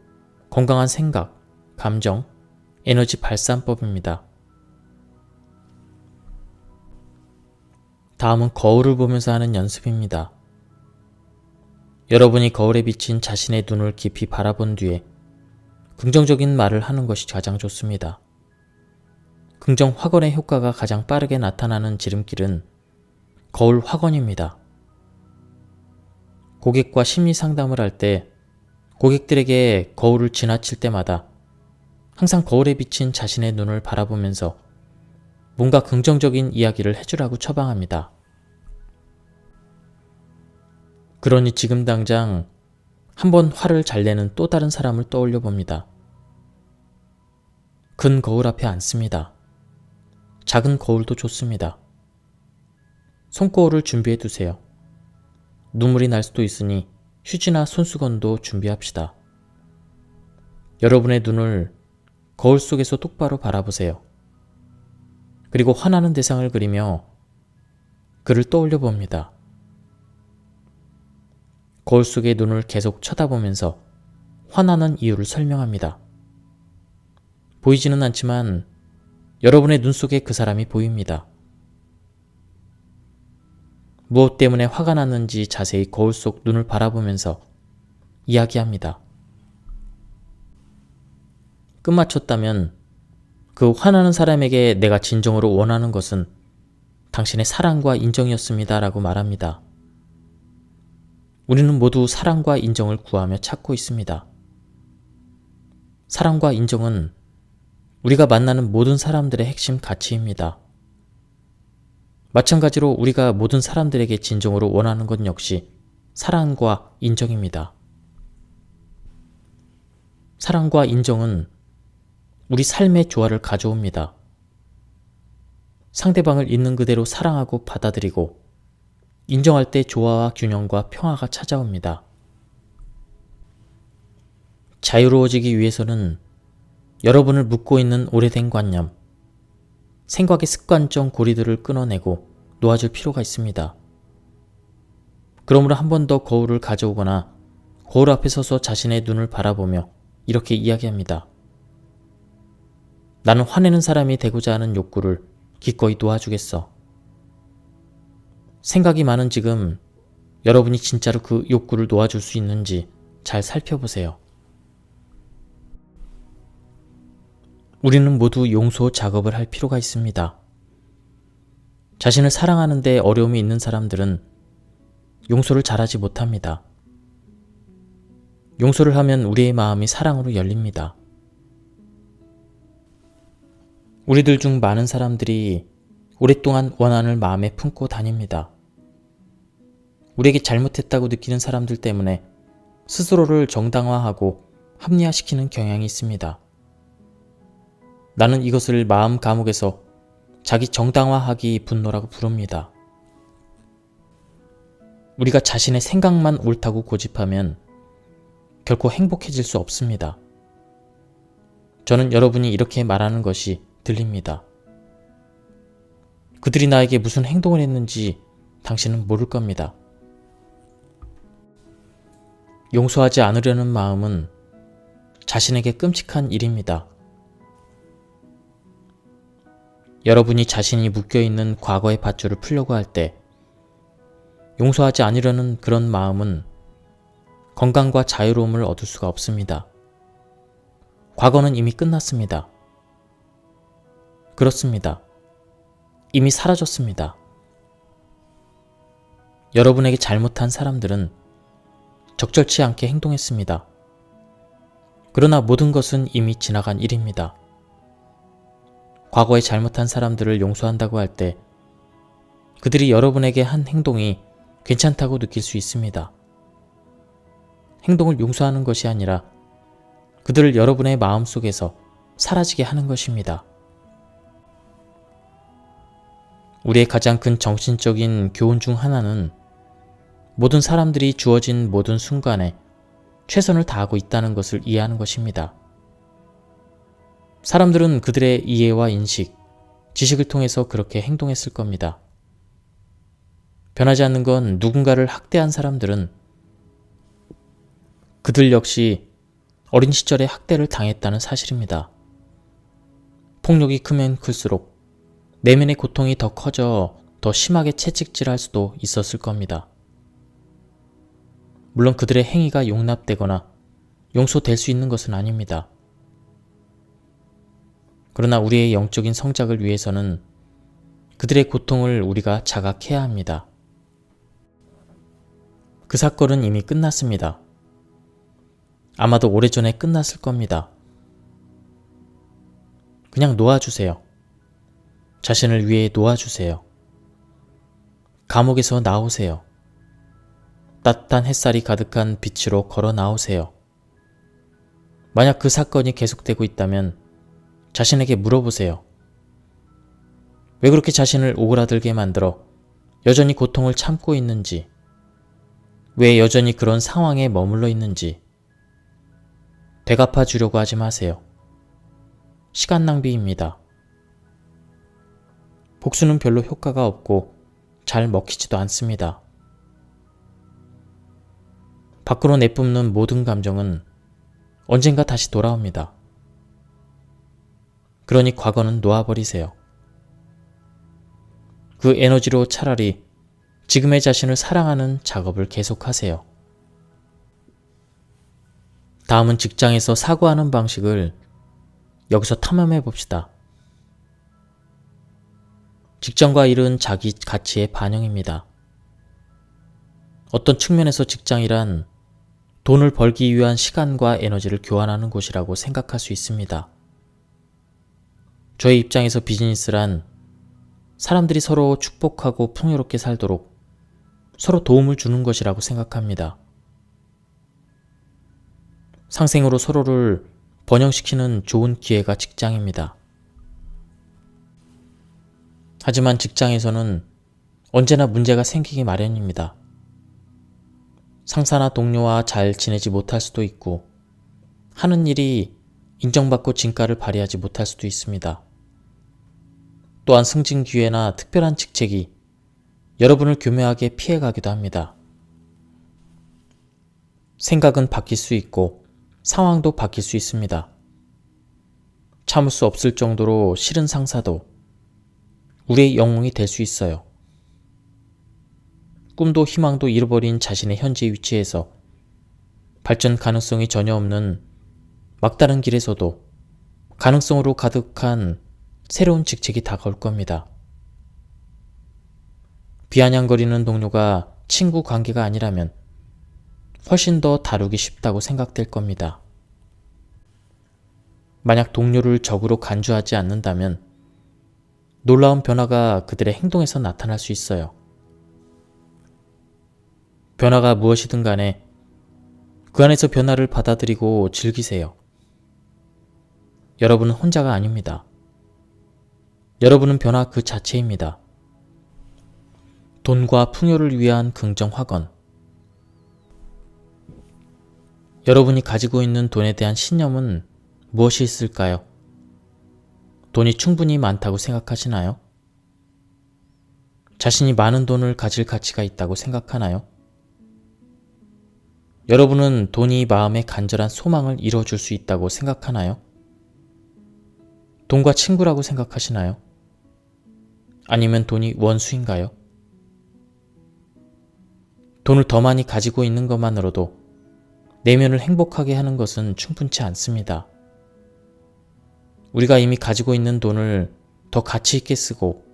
건강한 생각, 감정, 에너지 발산법입니다. 다음은 거울을 보면서 하는 연습입니다. 여러분이 거울에 비친 자신의 눈을 깊이 바라본 뒤에 긍정적인 말을 하는 것이 가장 좋습니다. 긍정 확언의 효과가 가장 빠르게 나타나는 지름길은 거울 확언입니다. 고객과 심리 상담을 할 때 고객들에게 거울을 지나칠 때마다 항상 거울에 비친 자신의 눈을 바라보면서 뭔가 긍정적인 이야기를 해주라고 처방합니다. 그러니 지금 당장 한번 화를 잘 내는 또 다른 사람을 떠올려 봅니다. 큰 거울 앞에 앉습니다. 작은 거울도 좋습니다. 손거울을 준비해 두세요. 눈물이 날 수도 있으니 휴지나 손수건도 준비합시다. 여러분의 눈을 거울 속에서 똑바로 바라보세요. 그리고 화나는 대상을 그리며 그를 떠올려 봅니다. 거울 속의 눈을 계속 쳐다보면서 화나는 이유를 설명합니다. 보이지는 않지만 여러분의 눈 속에 그 사람이 보입니다. 무엇 때문에 화가 났는지 자세히 거울 속 눈을 바라보면서 이야기합니다. 끝마쳤다면 그 화나는 사람에게 내가 진정으로 원하는 것은 당신의 사랑과 인정이었습니다 라고 말합니다. 우리는 모두 사랑과 인정을 구하며 찾고 있습니다. 사랑과 인정은 우리가 만나는 모든 사람들의 핵심 가치입니다. 마찬가지로 우리가 모든 사람들에게 진정으로 원하는 것 역시 사랑과 인정입니다. 사랑과 인정은 우리 삶의 조화를 가져옵니다. 상대방을 있는 그대로 사랑하고 받아들이고 인정할 때 조화와 균형과 평화가 찾아옵니다. 자유로워지기 위해서는 여러분을 묶고 있는 오래된 관념, 생각의 습관적 고리들을 끊어내고 놓아줄 필요가 있습니다. 그러므로 한 번 더 거울을 가져오거나 거울 앞에 서서 자신의 눈을 바라보며 이렇게 이야기합니다. 나는 화내는 사람이 되고자 하는 욕구를 기꺼이 도와주겠어. 생각이 많은 지금 여러분이 진짜로 그 욕구를 놓아줄 수 있는지 잘 살펴보세요. 우리는 모두 용서 작업을 할 필요가 있습니다. 자신을 사랑하는데 어려움이 있는 사람들은 용서를 잘하지 못합니다. 용서를 하면 우리의 마음이 사랑으로 열립니다. 우리들 중 많은 사람들이 오랫동안 원한을 마음에 품고 다닙니다. 우리에게 잘못했다고 느끼는 사람들 때문에 스스로를 정당화하고 합리화시키는 경향이 있습니다. 나는 이것을 마음 감옥에서 자기 정당화하기 분노라고 부릅니다. 우리가 자신의 생각만 옳다고 고집하면 결코 행복해질 수 없습니다. 저는 여러분이 이렇게 말하는 것이 들립니다. 그들이 나에게 무슨 행동을 했는지 당신은 모를 겁니다. 용서하지 않으려는 마음은 자신에게 끔찍한 일입니다. 여러분이 자신이 묶여있는 과거의 밧줄을 풀려고 할 때 용서하지 않으려는 그런 마음은 건강과 자유로움을 얻을 수가 없습니다. 과거는 이미 끝났습니다. 그렇습니다. 이미 사라졌습니다. 여러분에게 잘못한 사람들은 적절치 않게 행동했습니다. 그러나 모든 것은 이미 지나간 일입니다. 과거에 잘못한 사람들을 용서한다고 할 때 그들이 여러분에게 한 행동이 괜찮다고 느낄 수 있습니다. 행동을 용서하는 것이 아니라 그들을 여러분의 마음속에서 사라지게 하는 것입니다. 우리의 가장 큰 정신적인 교훈 중 하나는 모든 사람들이 주어진 모든 순간에 최선을 다하고 있다는 것을 이해하는 것입니다. 사람들은 그들의 이해와 인식, 지식을 통해서 그렇게 행동했을 겁니다. 변하지 않는 건 누군가를 학대한 사람들은 그들 역시 어린 시절에 학대를 당했다는 사실입니다. 폭력이 크면 클수록 내면의 고통이 더 커져 더 심하게 채찍질할 수도 있었을 겁니다. 물론 그들의 행위가 용납되거나 용서될 수 있는 것은 아닙니다. 그러나 우리의 영적인 성장을 위해서는 그들의 고통을 우리가 자각해야 합니다. 그 사건은 이미 끝났습니다. 아마도 오래전에 끝났을 겁니다. 그냥 놓아주세요. 자신을 위해 놓아주세요. 감옥에서 나오세요. 따뜻한 햇살이 가득한 빛으로 걸어 나오세요. 만약 그 사건이 계속되고 있다면 자신에게 물어보세요. 왜 그렇게 자신을 오그라들게 만들어 여전히 고통을 참고 있는지, 왜 여전히 그런 상황에 머물러 있는지. 되갚아 주려고 하지 마세요. 시간 낭비입니다. 복수는 별로 효과가 없고 잘 먹히지도 않습니다. 밖으로 내뿜는 모든 감정은 언젠가 다시 돌아옵니다. 그러니 과거는 놓아버리세요. 그 에너지로 차라리 지금의 자신을 사랑하는 작업을 계속하세요. 다음은 직장에서 사고하는 방식을 여기서 탐험해 봅시다. 직장과 일은 자기 가치의 반영입니다. 어떤 측면에서 직장이란 돈을 벌기 위한 시간과 에너지를 교환하는 곳이라고 생각할 수 있습니다. 저의 입장에서 비즈니스란 사람들이 서로 축복하고 풍요롭게 살도록 서로 도움을 주는 것이라고 생각합니다. 상생으로 서로를 번영시키는 좋은 기회가 직장입니다. 하지만 직장에서는 언제나 문제가 생기기 마련입니다. 상사나 동료와 잘 지내지 못할 수도 있고, 하는 일이 인정받고 진가를 발휘하지 못할 수도 있습니다. 또한 승진 기회나 특별한 직책이 여러분을 교묘하게 피해가기도 합니다. 생각은 바뀔 수 있고 상황도 바뀔 수 있습니다. 참을 수 없을 정도로 싫은 상사도 우리의 영웅이 될 수 있어요. 꿈도 희망도 잃어버린 자신의 현재 위치에서 발전 가능성이 전혀 없는 막다른 길에서도 가능성으로 가득한 새로운 직책이 다가올 겁니다. 비아냥거리는 동료가 친구 관계가 아니라면 훨씬 더 다루기 쉽다고 생각될 겁니다. 만약 동료를 적으로 간주하지 않는다면 놀라운 변화가 그들의 행동에서 나타날 수 있어요. 변화가 무엇이든 간에 그 안에서 변화를 받아들이고 즐기세요. 여러분은 혼자가 아닙니다. 여러분은 변화 그 자체입니다. 돈과 풍요를 위한 긍정 확언. 여러분이 가지고 있는 돈에 대한 신념은 무엇이 있을까요? 돈이 충분히 많다고 생각하시나요? 자신이 많은 돈을 가질 가치가 있다고 생각하나요? 여러분은 돈이 마음의 간절한 소망을 이뤄줄 수 있다고 생각하나요? 돈과 친구라고 생각하시나요? 아니면 돈이 원수인가요? 돈을 더 많이 가지고 있는 것만으로도 내면을 행복하게 하는 것은 충분치 않습니다. 우리가 이미 가지고 있는 돈을 더 가치 있게 쓰고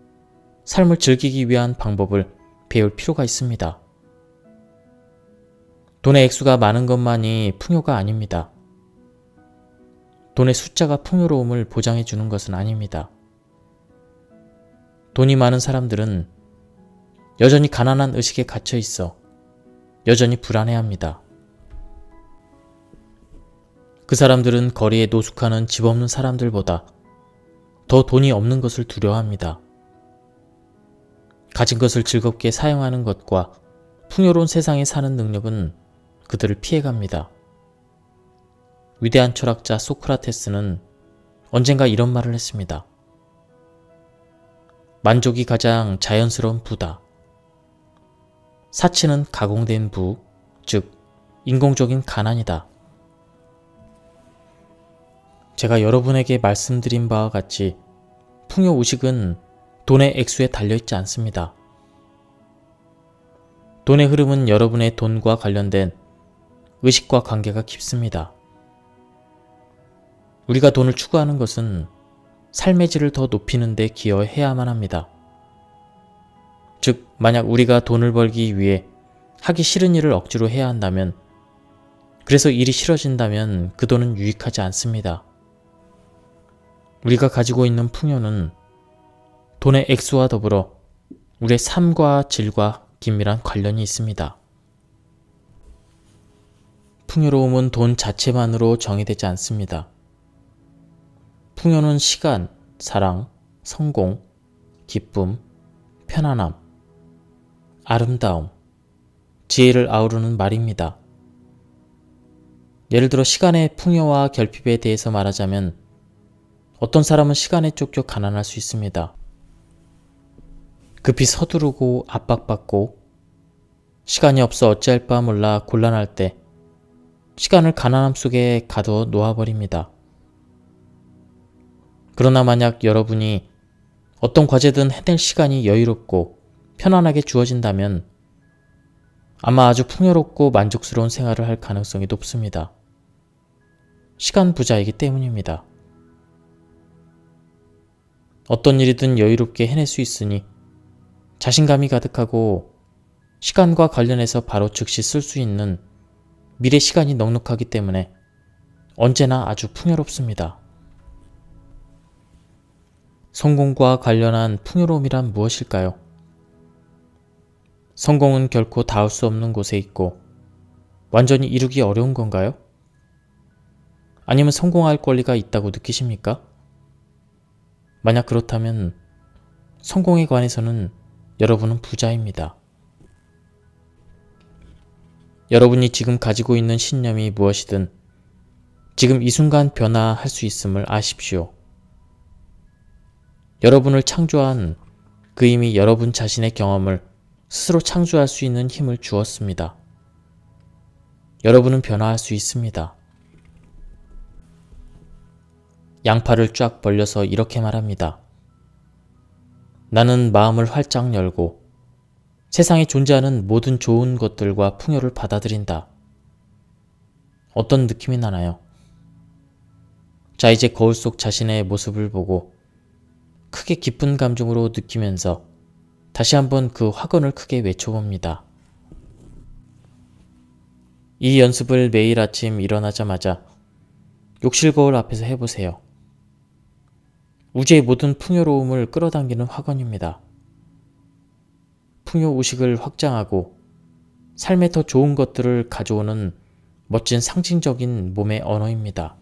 삶을 즐기기 위한 방법을 배울 필요가 있습니다. 돈의 액수가 많은 것만이 풍요가 아닙니다. 돈의 숫자가 풍요로움을 보장해 주는 것은 아닙니다. 돈이 많은 사람들은 여전히 가난한 의식에 갇혀 있어 여전히 불안해합니다. 그 사람들은 거리에 노숙하는 집 없는 사람들보다 더 돈이 없는 것을 두려워합니다. 가진 것을 즐겁게 사용하는 것과 풍요로운 세상에 사는 능력은 그들을 피해갑니다. 위대한 철학자 소크라테스는 언젠가 이런 말을 했습니다. 만족이 가장 자연스러운 부다. 사치는 가공된 부, 즉 인공적인 가난이다. 제가 여러분에게 말씀드린 바와 같이 풍요의식은 돈의 액수에 달려있지 않습니다. 돈의 흐름은 여러분의 돈과 관련된 의식과 관계가 깊습니다. 우리가 돈을 추구하는 것은 삶의 질을 더 높이는 데 기여해야만 합니다. 즉, 만약 우리가 돈을 벌기 위해 하기 싫은 일을 억지로 해야 한다면, 그래서 일이 싫어진다면 그 돈은 유익하지 않습니다. 우리가 가지고 있는 풍요는 돈의 액수와 더불어 우리의 삶과 질과 긴밀한 관련이 있습니다. 풍요로움은 돈 자체만으로 정의되지 않습니다. 풍요는 시간, 사랑, 성공, 기쁨, 편안함, 아름다움, 지혜를 아우르는 말입니다. 예를 들어 시간의 풍요와 결핍에 대해서 말하자면 어떤 사람은 시간에 쫓겨 가난할 수 있습니다. 급히 서두르고 압박받고 시간이 없어 어찌할 바 몰라 곤란할 때 시간을 가난함 속에 가두어 놓아버립니다. 그러나 만약 여러분이 어떤 과제든 해낼 시간이 여유롭고 편안하게 주어진다면 아마 아주 풍요롭고 만족스러운 생활을 할 가능성이 높습니다. 시간 부자이기 때문입니다. 어떤 일이든 여유롭게 해낼 수 있으니 자신감이 가득하고 시간과 관련해서 바로 즉시 쓸 수 있는 미래 시간이 넉넉하기 때문에 언제나 아주 풍요롭습니다. 성공과 관련한 풍요로움이란 무엇일까요? 성공은 결코 닿을 수 없는 곳에 있고 완전히 이루기 어려운 건가요? 아니면 성공할 권리가 있다고 느끼십니까? 만약 그렇다면 성공에 관해서는 여러분은 부자입니다. 여러분이 지금 가지고 있는 신념이 무엇이든 지금 이 순간 변화할 수 있음을 아십시오. 여러분을 창조한 그 힘이 여러분 자신의 경험을 스스로 창조할 수 있는 힘을 주었습니다. 여러분은 변화할 수 있습니다. 양팔을 쫙 벌려서 이렇게 말합니다. 나는 마음을 활짝 열고 세상에 존재하는 모든 좋은 것들과 풍요를 받아들인다. 어떤 느낌이 나나요? 자, 이제 거울 속 자신의 모습을 보고 크게 기쁜 감정으로 느끼면서 다시 한번 그 확언을 크게 외쳐봅니다. 이 연습을 매일 아침 일어나자마자 욕실 거울 앞에서 해보세요. 우주의 모든 풍요로움을 끌어당기는 확언입니다. 풍요 의식을 확장하고 삶에 더 좋은 것들을 가져오는 멋진 상징적인 몸의 언어입니다.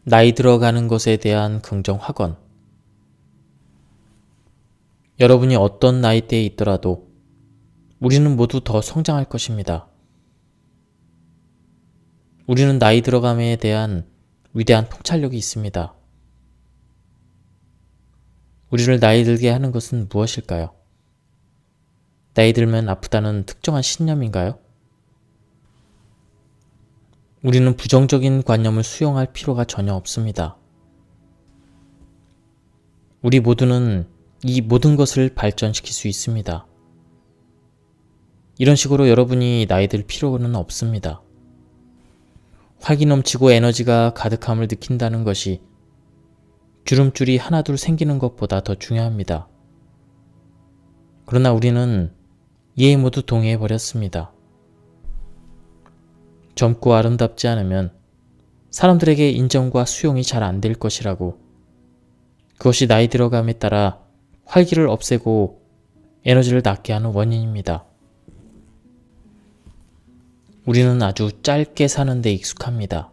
나이 들어가는 것에 대한 긍정 확언. 여러분이 어떤 나이대에 있더라도 우리는 모두 더 성장할 것입니다. 우리는 나이 들어감에 대한 위대한 통찰력이 있습니다. 우리를 나이 들게 하는 것은 무엇일까요? 나이 들면 아프다는 특정한 신념인가요? 우리는 부정적인 관념을 수용할 필요가 전혀 없습니다. 우리 모두는 이 모든 것을 발전시킬 수 있습니다. 이런 식으로 여러분이 나이 들 필요는 없습니다. 활기 넘치고 에너지가 가득함을 느낀다는 것이 주름줄이 하나둘 생기는 것보다 더 중요합니다. 그러나 우리는 이에 모두 동의해버렸습니다. 젊고 아름답지 않으면 사람들에게 인정과 수용이 잘 안 될 것이라고, 그것이 나이 들어감에 따라 활기를 없애고 에너지를 낮게 하는 원인입니다. 우리는 아주 짧게 사는 데 익숙합니다.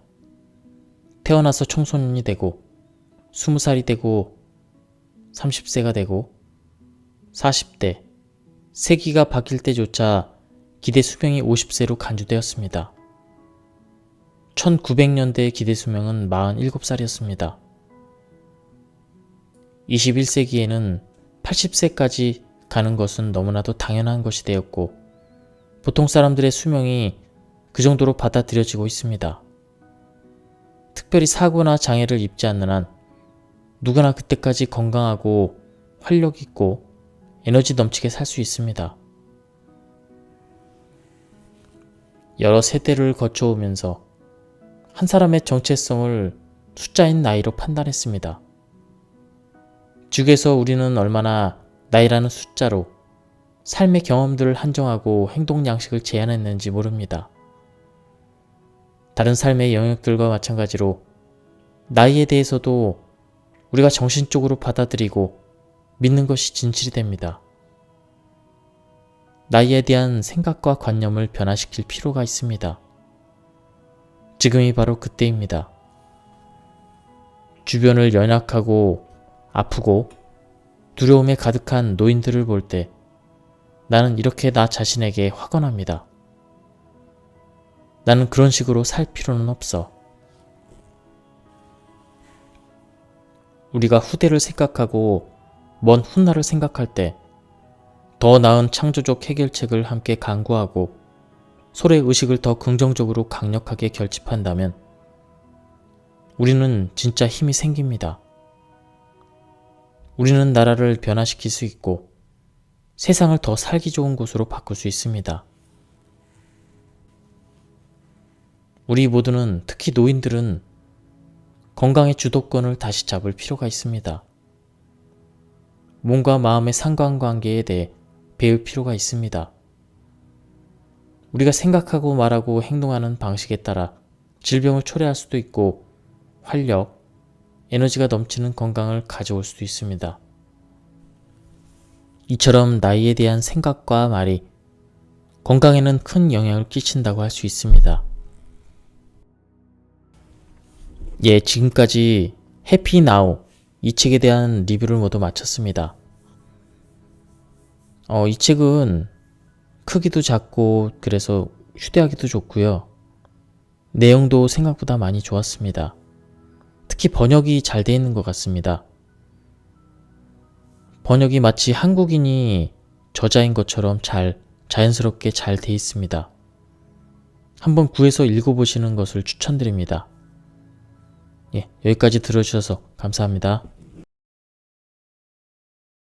태어나서 청소년이 되고 20살이 되고 30세가 되고 40대, 세기가 바뀔 때조차 기대 수명이 50세로 간주되었습니다. 1900년대의 기대 수명은 47살이었습니다. 21세기에는 80세까지 가는 것은 너무나도 당연한 것이 되었고 보통 사람들의 수명이 그 정도로 받아들여지고 있습니다. 특별히 사고나 장애를 입지 않는 한 누구나 그때까지 건강하고 활력 있고 에너지 넘치게 살 수 있습니다. 여러 세대를 거쳐오면서 한 사람의 정체성을 숫자인 나이로 판단했습니다. 즉에서 우리는 얼마나 나이라는 숫자로 삶의 경험들을 한정하고 행동 양식을 제한했는지 모릅니다. 다른 삶의 영역들과 마찬가지로 나이에 대해서도 우리가 정신적으로 받아들이고 믿는 것이 진실이 됩니다. 나이에 대한 생각과 관념을 변화시킬 필요가 있습니다. 지금이 바로 그때입니다. 주변을 연약하고 아프고 두려움에 가득한 노인들을 볼 때 나는 이렇게 나 자신에게 확언합니다. 나는 그런 식으로 살 필요는 없어. 우리가 후대를 생각하고 먼 훗날을 생각할 때 더 나은 창조적 해결책을 함께 강구하고 서로의 의식을 더 긍정적으로 강력하게 결집한다면 우리는 진짜 힘이 생깁니다. 우리는 나라를 변화시킬 수 있고 세상을 더 살기 좋은 곳으로 바꿀 수 있습니다. 우리 모두는, 특히 노인들은 건강의 주도권을 다시 잡을 필요가 있습니다. 몸과 마음의 상관관계에 대해 배울 필요가 있습니다. 우리가 생각하고 말하고 행동하는 방식에 따라 질병을 초래할 수도 있고 활력, 에너지가 넘치는 건강을 가져올 수도 있습니다. 이처럼 나이에 대한 생각과 말이 건강에는 큰 영향을 끼친다고 할 수 있습니다. 예, 지금까지 해피 나우 이 책에 대한 리뷰를 모두 마쳤습니다. 이 책은 크기도 작고 그래서 휴대하기도 좋고요. 내용도 생각보다 많이 좋았습니다. 특히 번역이 잘 되어 있는 것 같습니다. 번역이 마치 한국인이 저자인 것처럼 자연스럽게 잘 되어 있습니다. 한번 구해서 읽어보시는 것을 추천드립니다. 예, 여기까지 들어주셔서 감사합니다.